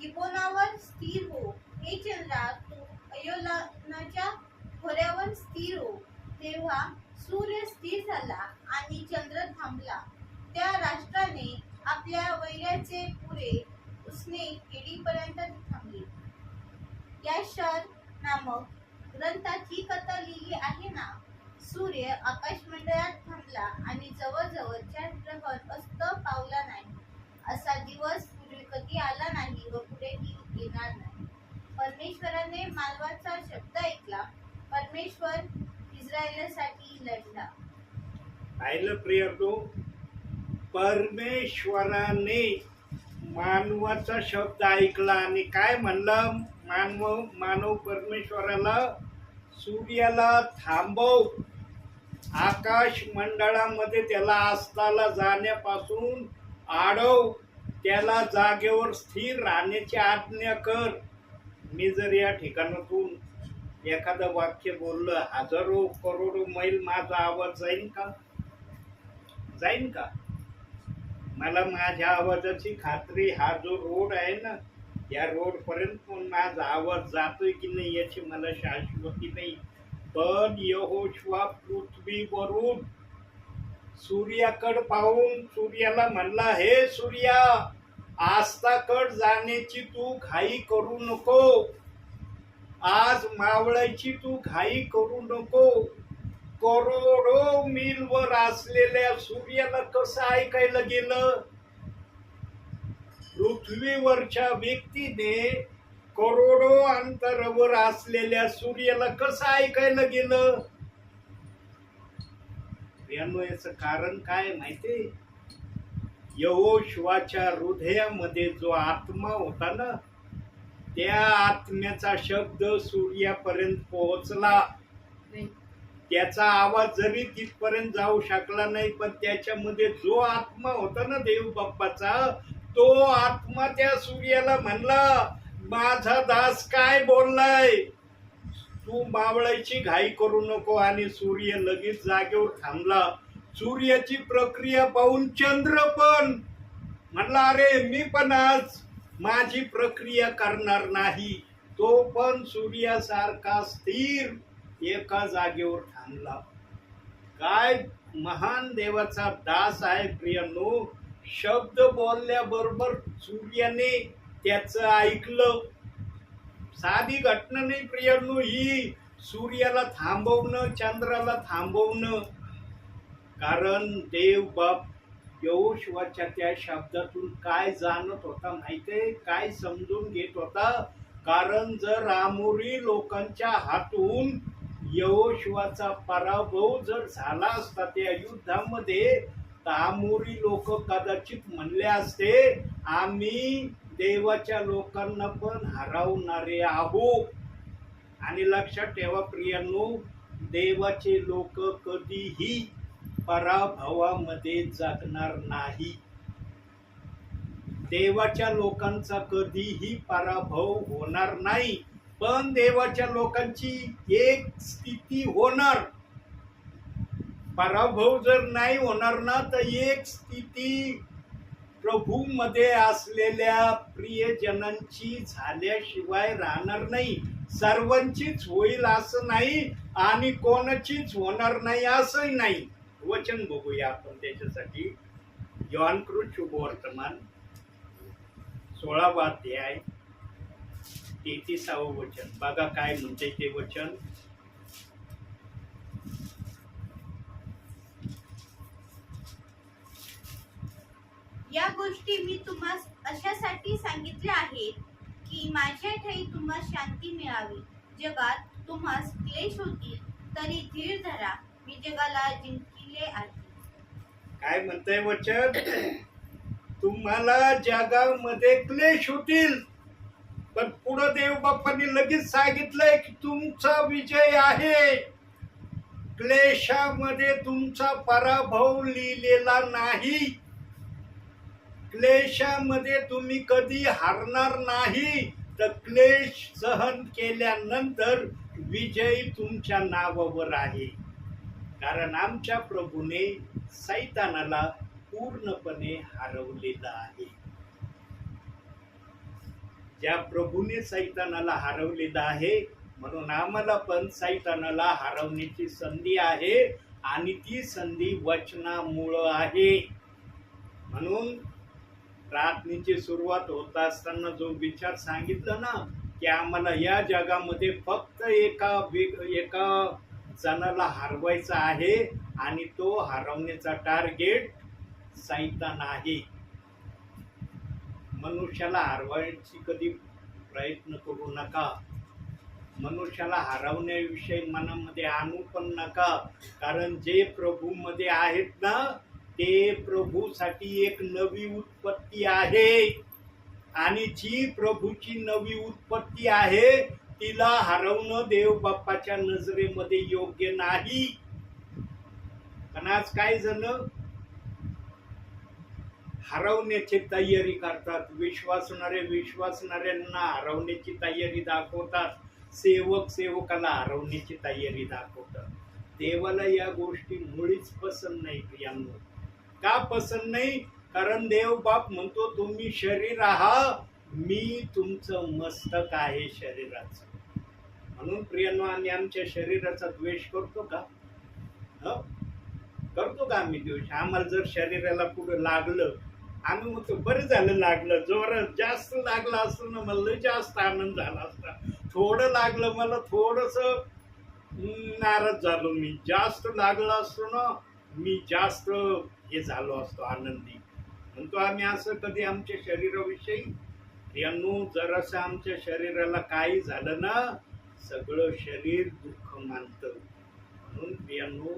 गिबोनावर स्थिर हो. हे चंद्रा, तू अय्योलाच्या खोऱ्यावर स्थिर हो. तेव्हा सूर्य स्थिर झाला आणि चंद्र थांबला. त्या राष्ट्राने आपल्या वैराचे पुरे उसने केडीपर्यंत थांबले. याशर नामक ग्रंथात ही कथा लिहिली आहे ना. सूर्य आकाशमंडळात थांबला आणि जवळजवळ चंद्रग्रहण अस्त पावला नाही. असा दिवस पूर्वी कधी आला नाही व पुढेही येणार नाही. परमेश्वराने मानवाचा शब्द ऐकला. परमेश्वर इस्रायलसाठी लढला. पाहिलं प्रियतो, परमेश्वराने मानवाचा शब्द ऐकला आणि काय म्हणलं मानव परमेश्वराला, सूर्याला थांबव, आकाश मंडळामध्ये त्याला अस्ताला जाण्यापासून आडव, त्याला जागेवर स्थिर राहण्याची आज्ञा कर. मी जर या ठिकाणातून एखादं वाक्य बोललं, हजारो करोडो मैल माझा आवाज जाईन का? जाईन का? मला माझ्या आवाजाची खात्री, हा जो रोड आहे ना, या रोड पर्यंत पण माझा आवाज जातोय की नाही याची मला शाश्वती नाही. पण यहोशुआ पृथ्वीवरून सूर्याकडे पाहून सूर्याला म्हणला, हे सूर्या, आस्ताकड जाण्याची तू घाई करू नको, आज मावळायची तू घाई करू नको. करोडो मीलवर असलेल्या सूर्याला कसं ऐकायला गेलं? पृथ्वीवरच्या व्यक्तीने करोडो अंतरावर असलेल्या सूर्याला कसं ऐकायला गेलं? याचं कारण काय माहिती? यहोशुआच्या हृदयामध्ये जो आत्मा होता ना, त्या आत्म्याचा शब्द सूर्यापर्यंत पोहोचला. त्याचा आवाज जरी तिथपर्यंत जाऊ शकला नाही, पण त्याच्यामध्ये जो आत्मा होता ना देव बाप्पाचा, तो आत्मा त्या सूर्याला म्हणला, माझा दास काय बोललाय, तू मावळायची घाई करू नको. आणि सूर्य लगेच जागेवर थांबला. सूर्याची प्रक्रिया पाहून चंद्र पण म्हणला, अरे मी पण आज माझी प्रक्रिया करणार नाही. तो पण सूर्यासारखा स्थिर एका जागेवर थांबला. काय महान देवाचा दास आहे प्रियांनो. शब्द बोलल्याबरोबर सूर्याने त्याचं ऐकलं. साधी घटना नाही प्रियांनो ही, सूर्याला थांबवणं, चंद्राला थांबवणं. कारण देव बाप यहोशुआच्या त्या शब्दातून काय जाणत होता माहितीये, काय समजून घेत होता? कारण जर आमोरी लोकांच्या हातून यहोशुआचा पराभव जर झाला असता त्या युद्धामध्ये, तर आमोरी लोक कदाचित म्हणले असते, आम्ही देवाच्या लोकांना पण हरवणारे आहोत. आणि लक्षात ठेवा प्रियांनो, देवाचे लोक कधीही पराभवामध्ये जगणार नाही. देवाच्या लोकांचा कधीही पराभव होणार नाही. पण देवाच्या लोकांची एक स्थिती होणार. पराभव जर नाही होणार ना, तर एक स्थिती प्रभू मध्ये असलेल्या प्रियजनांची झाल्याशिवाय राहणार नाही. सर्वांचीच होईल असं नाही आणि कोणाचीच होणार नाही असंही नाही. वचन बघूया आपण त्याच्यासाठी. योहानकृत शुभवर्तमान 16वा अध्याय 33वे वचन बघा काय म्हणते ते वचन. या गोष्टी मी तुम्हास अशासाठी सांगितल्या आहेत की माझ्या ठायी तुम्हास शांती मिळावी. जगात तुम्हास क्लेश होतील, तरी धीर धरा, मी जगाला जिंकले आहे. काय म्हणतंय वचन? तुम्हाला जगामध्ये क्लेश होतील, पण पुढे देव बाप्पांनी लगेच सांगितलंय की तुमचा विजय आहे. क्लेशामध्ये तुमचा पराभव लिहिलेला नाही. क्लेशामध्ये तुम्ही कधी हारणार नाही. तर क्लेश सहन केल्यानंतर विजय तुमच्या नावावर आहे. कारण आमच्या प्रभूने सैतानाला पूर्णपणे हरवलेलं आहे. ज्या प्रभूने सैतानाला हरवलेलं आहे, म्हणून आम्हाला पण सैतानाला हरवण्याची संधी आहे. आणि ती संधी वचनामुळं आहे. म्हणून प्रार्थनेची सुरुवात होत असताना जो विचार सांगितला ना, की आम्हाला या जगामध्ये फक्त एका जणाला हरवायचा आहे आणि तो हरवण्याचा टार्गेट सैतान आहे. मनुष्याला हरवायची कधी प्रयत्न करू नका. मनुष्याला हरवण्याविषयी मनामध्ये आणू पण नका. कारण जे प्रभूमध्ये आहेत ना, ते प्रभूसाठी एक नवी उत्पत्ती आहे. आणि जी प्रभूची नवी उत्पत्ती आहे तिला हरवणं देव बाप्पाच्या नजरेमध्ये योग्य नाही. पण आज काय झालं, हरवण्याची तयारी करतात. विश्वासणाऱ्यांना हरवण्याची तयारी दाखवतात. सेवकाला हरवण्याची तयारी दाखवतात. देवाला या गोष्टी मुळीच पसंत नाही प्रियांनो. का पसंत नाही? कारण देव बाप म्हणतो तुम्ही शरीर आहात, मी तुमचं मस्तक आहे शरीराचं. म्हणून प्रियांनो, आम्ही आमच्या शरीराचा द्वेष करतो का? करतो का आम्ही द्वेष? आम्हाला जर शरीराला पुढे लागलं, आम्ही म्हणतो बरं झालं लागलं. जोरात जास्त लागलं असतं ना मला जास्त आनंद झाला असता. थोडं लागलं मला थोडस नाराज झालो मी. जास्त लागलं असतो ना मी जास्त हे झालो असतो आनंदी. म्हणतो आम्ही असं कधी आमच्या शरीराविषयी? प्रियांनो, जरासं आमच्या शरीराला काही झालं ना सगळं शरीर दुःख मानतं. म्हणून प्रियांनो,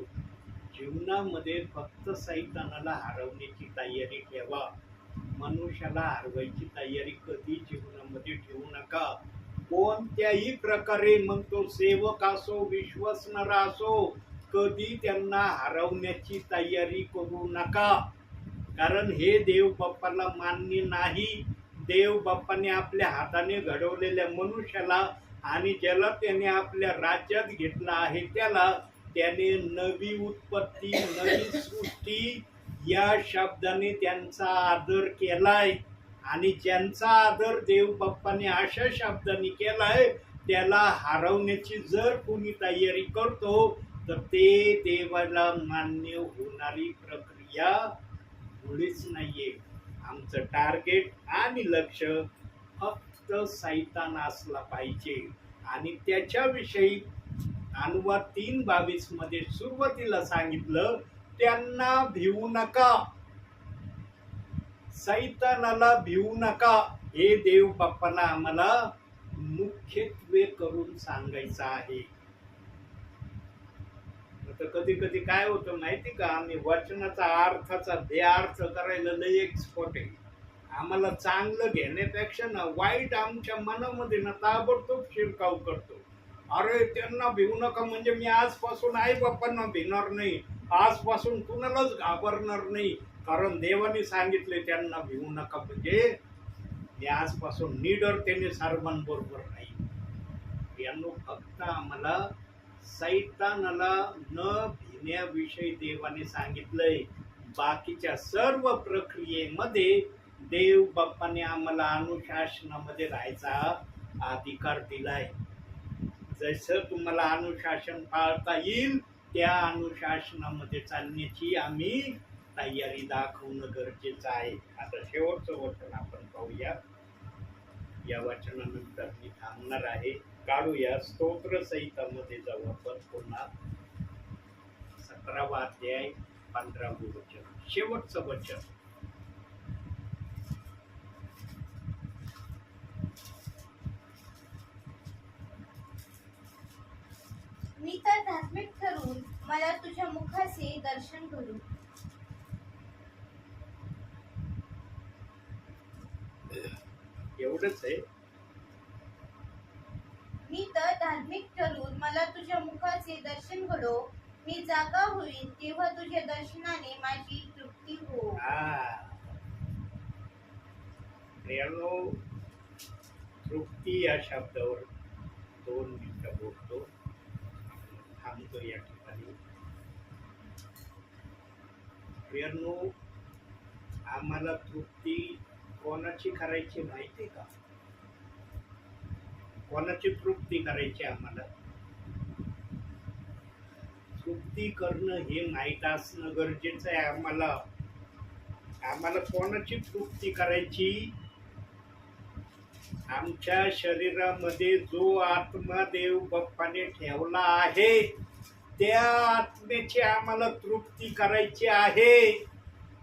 जीवनामध्ये फक्त सैतानाला हरवण्याची तयारी ठेवा. मनुष्याला हरवायची तयारी कधी जीवनामध्ये ठेवू नका. कोणत्याही प्रकारे, मग तो सेवक असो विश्वासणारा असो, कधी त्यांना हरवण्याची तयारी करू नका. कारण हे देव बाप्पाला मान्य नाही. देव बाप्पाने आपल्या हाताने घडवलेल्या मनुष्याला आणि ज्याला त्याने आपल्या राज्यात घेतलं आहे त्याने नवी उत्पत्ती, नवी सृष्टी या शब्दाने त्यांचा आदर केलाय. आणि ज्यांचा आदर देव बाप्पाने अशा शब्दाने केलाय त्याला हरवण्याची जर कोणी तयारी करतो तर ते देवाला मान्य होणारी प्रक्रिया मुळीच नाहीये. आमचं टार्गेट आणि लक्ष फक्त सैतान असला पाहिजे. आणि त्याच्याविषयी अनुवाद 3:22 मध्ये सुरुवातीला सांगितलं, त्यांना भिवू नका, सैतानाला भिवू नका. हे देव बाप्पाला आम्हाला मुख्यत्वे करून सांगायचं आहे. तर कधी कधी काय होतं माहिती का, आम्ही वचनाचा अर्थाचा अर्थ करायला लय एक्सपर्ट आहे. आम्हाला चांगलं घेण्यापेक्षा ना वाईट आमच्या मनामध्ये ना ताबडतोब शिरकाव करतो. अरे त्यांना भिवू नका म्हणजे मी आजपासून आई बाप्पांना भिणार नाही, आजपासून कुणालाच घाबरणार नाही. कारण देवाने सांगितले त्यांना भिवू नका म्हणजे मी आजपासून निडरतेने सर्वांबरोबर नाही. यांनो फक्त आम्हाला सैतानाला न भिण्याविषयी देवाने सांगितलंय. बाकीच्या सर्व प्रक्रियेमध्ये देव बाप्पाने आम्हाला अनुशासनामध्ये राहायचा अधिकार दिलाय. जसं तुम्हाला अनुशासन पाळता येईल त्या अनुशासनामध्ये चालण्याची आम्ही तयारी दाखवणं गरजेचं आहे. आता शेवटचं वचन आपण पाहूया. या वचनानंतर मी थांबणार आहे. काढूया स्तोत्र संहितामध्ये जाऊ आपण पुन्हा. 17वा अध्याय 15वे वचन, शेवटचं वचन. मी तर धार्मिक ठरून मला तुझ्या मुखाचे दर्शन घडू. एवढंच आहे. मी तर धार्मिक ठरून मला तुझ्या मुखाचे दर्शन घडो. मी जागा होईन तेव्हा तुझ्या दर्शनाने माझी तृप्ती हो. प्रियांनो, तृप्ती या शब्दावर 2 मिनिटं बोलतो. थांबतो या ठिकाणी. प्रियांनो, आम्हाला तृप्ती कोणाची करायची माहिती का? कोणाची तृप्ती करायची आम्हाला? तृप्ती करणं हे माहीत असणं गरजेचं आहे आम्हाला. आम्हाला कोणाची तृप्ती करायची? आमच्या शरीरामध्ये जो आत्मा देव बाप्पाने ठेवला आहे त्या आत्म्याची आम्हाला तृप्ती करायची आहे.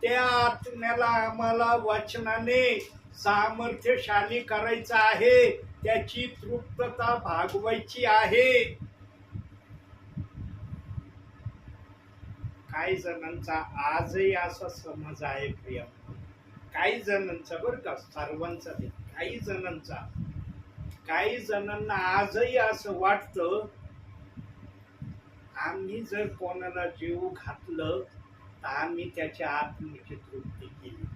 त्या आत्म्याला आम्हाला वचनाने सामर्थ्यशाली करायचं आहे. त्याची तृप्तता भागवायची आहे. काही जणांचा आजही असा समज आहे प्रिय, काही जणांचा बरं का, सर्वांचा नाही, काही जणांना आजही असं वाटतं आम्ही जर कोणाला जीव घातलं तर आम्ही त्याच्या आत्म्याची तृप्ती केली.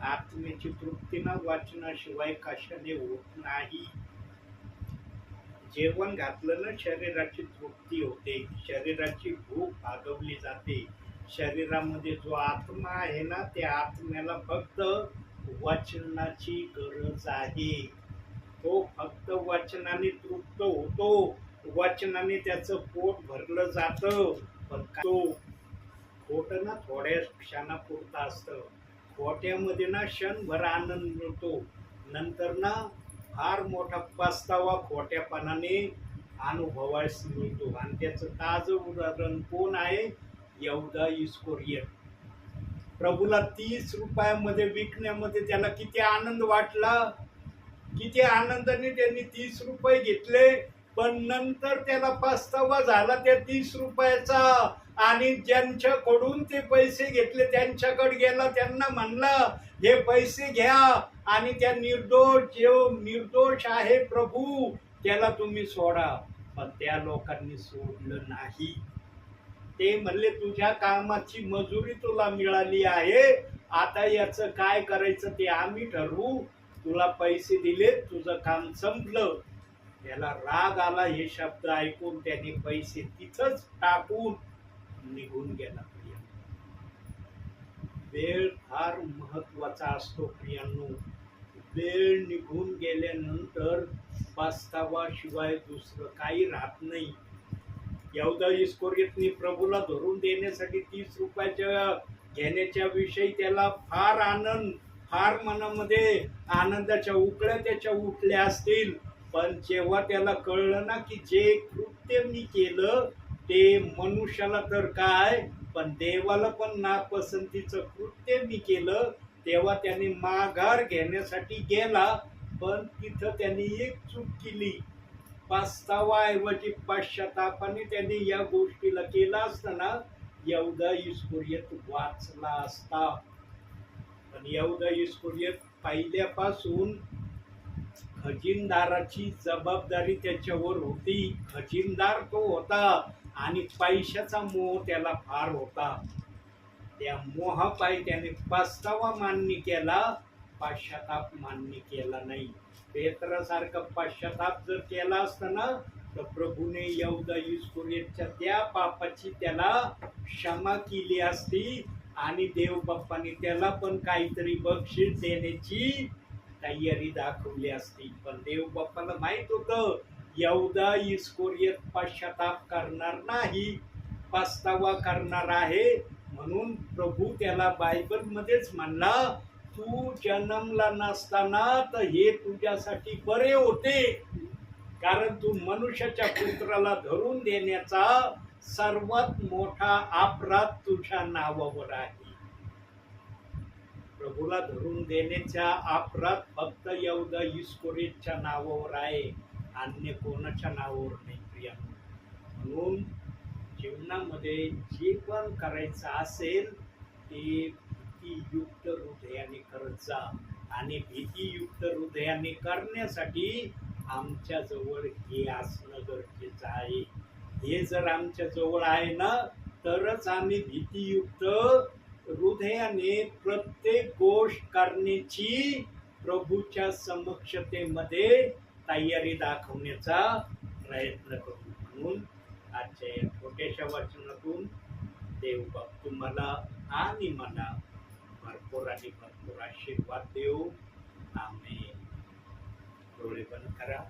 आत्म्याची तृप्ती ना वाचनाशिवाय कशाने होत नाही. जेवण घातलं ना शरीराची तृप्ती होते, शरीराची भूक भागवली जाते. शरीरामध्ये जो आत्मा आहे ना त्या आत्म्याला फक्त वचनाची गरज आहे. तो फक्त वचनाने तृप्त होतो, वचनाने त्याचं पोट भरलं जातं. पण तो खोट ना थोड्या क्षणापुरता असतं. खोट्यामध्ये ना क्षणभर आनंद मिळतो, नंतर ना फार मोठा पस्तावा खोट्यापणाने अनुभवास मिळतो. आणि त्याचं ताजं उदाहरण कोण आहे? यहूदा इस्करियोत. प्रभूला 30 रुपयामध्ये विकण्यामध्ये त्याला किती आनंद वाटला, किती आनंदाने त्यांनी 30 रुपये घेतले. पण नंतर त्याला पस्तावा झाला त्या 30 रुपयाचा. आणि ज्यांच्याकडून ते पैसे घेतले त्यांच्याकडे गेला, त्यांना म्हणला हे पैसे घ्या आणि त्या निर्दोष आहे प्रभू त्याला तुम्ही सोडा. पण त्या लोकांनी सोडलं नाही. ते म्हणले तुझ्या कामाची मजुरी तुला मिळाली आहे, आता याचं काय करायचं ते आम्ही ठरवू. तुला पैसे दिले, तुझं काम संपलं. त्याला राग आला हे शब्द ऐकून, त्याने पैसे तिथंच टाकून निघून गेला. वेळ फार महत्वाचा असतो प्रियांनो. वेळ निघून गेल्यानंतर पस्तावाशिवाय दुसरं काही राहत नाही. यहूदा इस्करियोतने प्रभूला धरून देण्यासाठी 30 रुपयाच्या घेण्याच्या विषयी त्याला फार मनामध्ये आनंदाच्या उकळ्या त्याच्या उठल्या असतील. पण जेव्हा त्याला कळलं ना की जे कृत्य मी केलं ते मनुष्याला तर काय पण देवाला पण नापसंतीचं कृत्य मी केलं, तेव्हा त्याने माघार घेण्यासाठी गेला. पण तिथं त्यांनी एक चूक केली. पस्तावाऐवजी पश्चातापाने त्यांनी या गोष्टीला केला असताना यहूदा इस्करियोत वाचला असता. पण यहूदा इस्करियोत पहिल्यापासून खजिनदाराची जबाबदारी त्याच्यावर होती. खजिनदार तो होता आणि पैशाचा मोह त्याला फार होता. त्या मोहापायी त्याने पस्तावा मान्य केला, पश्चाताप मान्य केला नाही. पेत्रासारखा पश्चाताप जर केला असता ना तर प्रभूने यहूदा इस्करियोतच्या त्या पापाची त्याला क्षमा केली असती आणि देव बाप्पाने त्याला पण काहीतरी बक्षीस देण्याची तयारी दाखवली असती. पण देव बाप्पाला माहित होतं यहूदा इस्करियोत पश्चाताप करणार नाही, पस्तावा करणार आहे. म्हणून प्रभू त्याला बायबलमध्येच म्हणला, तू जन्मला नसताना तर हे तुझ्यासाठी बरे होते, कारण तू मनुष्याच्या पुत्राला धरून देण्याचा सर्वात मोठा अपराध तुझ्या नावावर आहे. प्रभूला धरून देण्याचा अपराध फक्त यहूदा इस्करियोतच्या नावावर आहे, अन्य कोणाच्या नावावर नाही प्रिया. म्हणून जीवनामध्ये जे पण करायचं असेल ते भीतीयुक्त हृदयाने करत जा. आणि भीतीयुक्त हृदयाने करण्यासाठी आमच्या जवळ हे असणं गरजेचं आहे. हे जर आमच्या जवळ आहे ना तरच आम्ही भीतीयुक्त हृदयाने प्रत्येक गोष्ट करण्याची प्रभूच्या समक्षतेमध्ये तयारी दाखवण्याचा प्रयत्न करू. म्हणून आजच्या या छोट्याशा वचनातून देव बाप तुम्हाला आणि मला भरपूर आणि भरपूर आशीर्वाद देऊ. आमेन. डोळे बंद करा.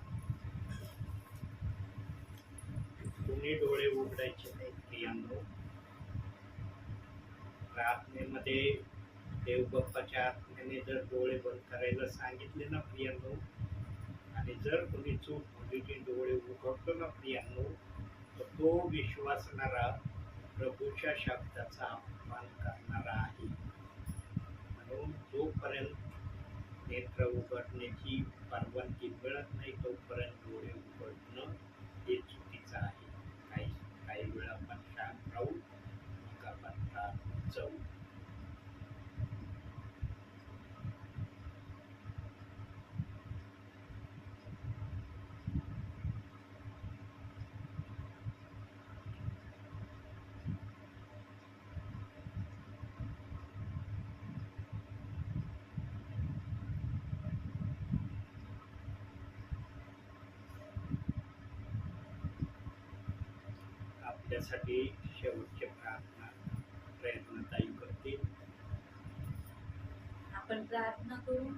तुम्ही डोळे उघडायचे नाही प्रियांनो. प्रार्थनेमध्ये देव बाप्पाच्या आत्म्यात त्याने जर डोळे बंद करायला सांगितले ना प्रियांनो, आणि जर कोणी चूक मुलीचे डोळे उघडतो ना प्रियांनो, तर तो विश्वासणारा प्रभूच्या शब्दाचा अपमान करणारा आहे. म्हणून जोपर्यंत नेत्र उघडण्याची परवानगी मिळत नाही तोपर्यंत डोळे उघडणं हे चुकीचं आहे. काही काही वेळ आपण शांत राहू, मग आपण राहत जाऊ. आपल्यासाठी शेवटचे प्रार्थना प्रयत्नताई करतील. आपण प्रार्थना करू.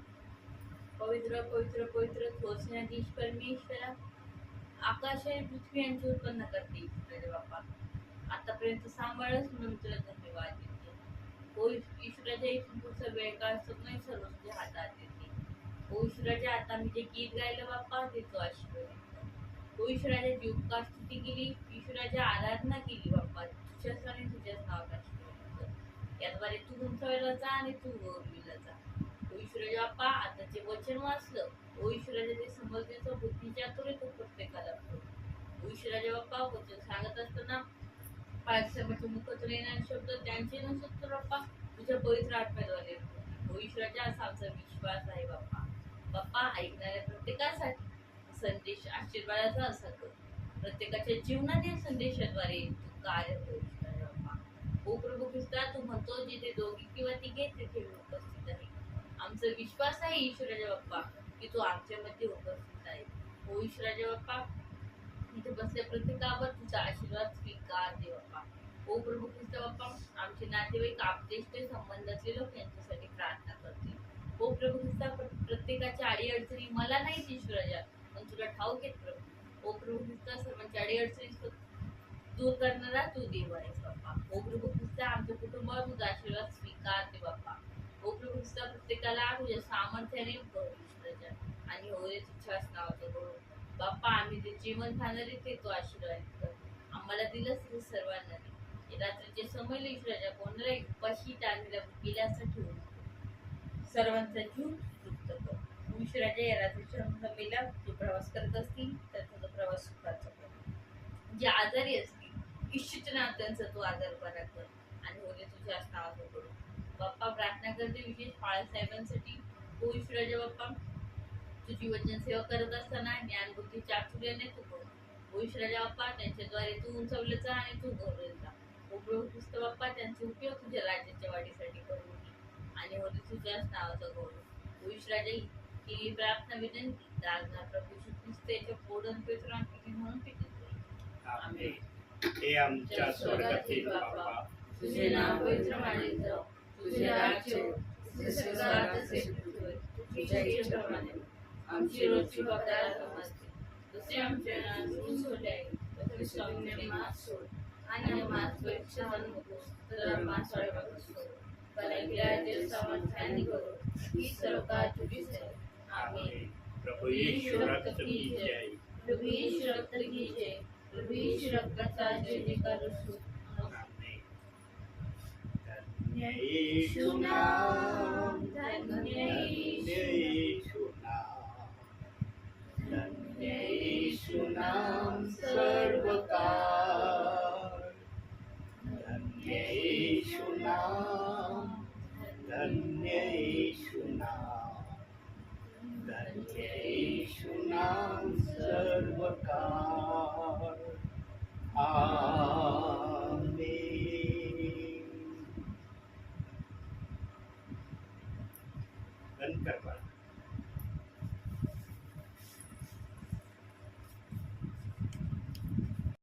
पवित्र पवित्र पवित्र थोरसनाधीश परमेश्वरा, आकाश आणि पृथ्वी यांचे उत्पन्न करते ईश्वराचे बाप्पा. आतापर्यंत सांभाळच म्हणून तुला धन्यवाद देते. हो ईश्वराच्या इथून पुढचा वेळ काळ सगळं सर्व तुझ्या हातात देते. हो ईश्वराच्या आता मी जे गीत गायलं बाप्पा ते तू आशीर्वाद दे. हो ईश्वराच्या जीवका स्तुती केली, ईश्वराची आराधना केली बाप्पा. तुझ्याच आणि तुझ्याच नावात आशीर्वाद कर. याद्वारे तू उंचावला जा आणि तू गौरविला जा. ओ ईश्वराच्या बाप्पा, आता जे वचन वाचलं, ओ ईश्वराच्या ते समजण्याचा बुद्धीच्या तुरे तो प्रत्येकाला करू. ओ ईश्वराच्या बाप्पा, वचन सांगत असताना पायसमाच्या मुखातून येणारे शब्द त्यांचे नसत तर बाप्पा तुझ्या पवित्र आत्म्याद्वारे. ओ ईश्वराच्या असा आमचा विश्वास आहे बाप्पा. बाप्पा, ऐकणाऱ्या प्रत्येकासाठी संदेश आशीर्वादाचा असा कर. प्रत्येकाच्या जीवनात या संदेशाद्वारे तू कार्य कर ईश्वराच्या बाप्पा. ओ प्रभू ख्रिस्ता, तू म्हणतो जिथे दोघी किंवा तिघे तिथे मी उपस्थित आहे. आमचा विश्वास आहे ईश्वराच्या बाप्पा की तू आमच्यामध्ये उपस्थित आहे. ओ ईश्वराच्या बाप्पा, इथे बसल्या प्रत्येकावर तुझा आशीर्वाद स्वीकार दे बाप्पा. ओ प्रभू ख्रिस्त बाप्पा, आमचे नातेवाईक आपतेष्ट संबंधातले लोक यांच्यासाठी प्रार्थना करते. ओ प्रभू ख्रिस्ता, प्रत्येकाच्या अडीअडचणी मला नाहीत ईश्वराच्या, पण तुला ठाऊक आहेत प्रभू. ओ प्रभू ख्रिस्ता, सर्वांच्या अडीअडचणी दूर करणारा तू देव आहेस बाप्पा. ओ प्रभू ख्रिस्ता, आमच्या कुटुंबावर तुझा आशीर्वाद स्वीकार दे बाप्पा. ओ प्रभू ख्रिस्ता, प्रत्येकाला तुझ्या सामर्थ्याने भर ईश्वराच्या आणि होय तुझ्याच नावाचं करू बाप्पा. आम्ही जे जीवन खाणारे ते तू आशीर्वाद कर. आम्हाला दिलंच ते सर्वांना दे. रात्रीचे समय ईश्वराच्या कोणालाही उपाशी टाळलेल्या गेल्यासाठी ठेवून सर्वांचा जीव तृप्त कर. ईश्वराच्या या रात्रीच्या समेला जे प्रवास करत असतील तर त्याचा प्रवास सुखाचा कर. जे आजारी असतील ईश्वरच्या नाव त्यांचा तू आजारपणा कर आणि होय तुझ्याच नावाचं करू बाप्पा. प्रार्थना करते विशेष बाळासाहेबांसाठी. ओ ईश्वराच्या बाप्पा, तुझी वचन सेवा करत असताना ज्ञान बुद्धी चातुर्याने तू करू. ओ ईश्वराच्या बाप्पा, त्यांच्याद्वारे तू उंचवले जा आणि तू गौरवले जा. ओ प्रभू ख्रिस्त बाप्पा, त्यांचा उपयोग तुझ्या राज्याच्या वाढीसाठी करू आणि होते तुझ्याच नावाचा गौरव. ओ ईश्वराच्या केली प्रार्थना विनंती दासना प्रभू श्री ख्रिस्त याच्या पोडन पेत्रांपैकी म्हणून पिकत आमेन. हे आमच्या स्वर्गातील बाप्पा, तुझे नाव पवित्र मानले जाओ. तुझे राज्य येवो. तुझे स्वर्गात असे पृथ्वीवर. तुझ्या इच्छेप्रमाणे आमची रोजची पगार समजते. जसे आमच्या नावातून सोडले आहे तसे स्वामीने माफ सोड आणि माफ परीक्षा नकोस तर आम्हाला सोडायला सोड. परंतु सामर्थ्याने करू ही सर्व काळ तुझीच आहे. आमेन. प्रभू येशू रक्त की जय. प्रभू येशू रक्त की जय. प्रभू येशू रक्ताचा जय जयकार असो. आमेन. धन्य येशू नाम, धन्य येशू नाम, धन्य येशू नाम सर्व काळ. धन्य येशू नाम, धन्य येशू नाम, धन्य येशू नाम सर्व काळ. आमेन. बंद कर बाळा.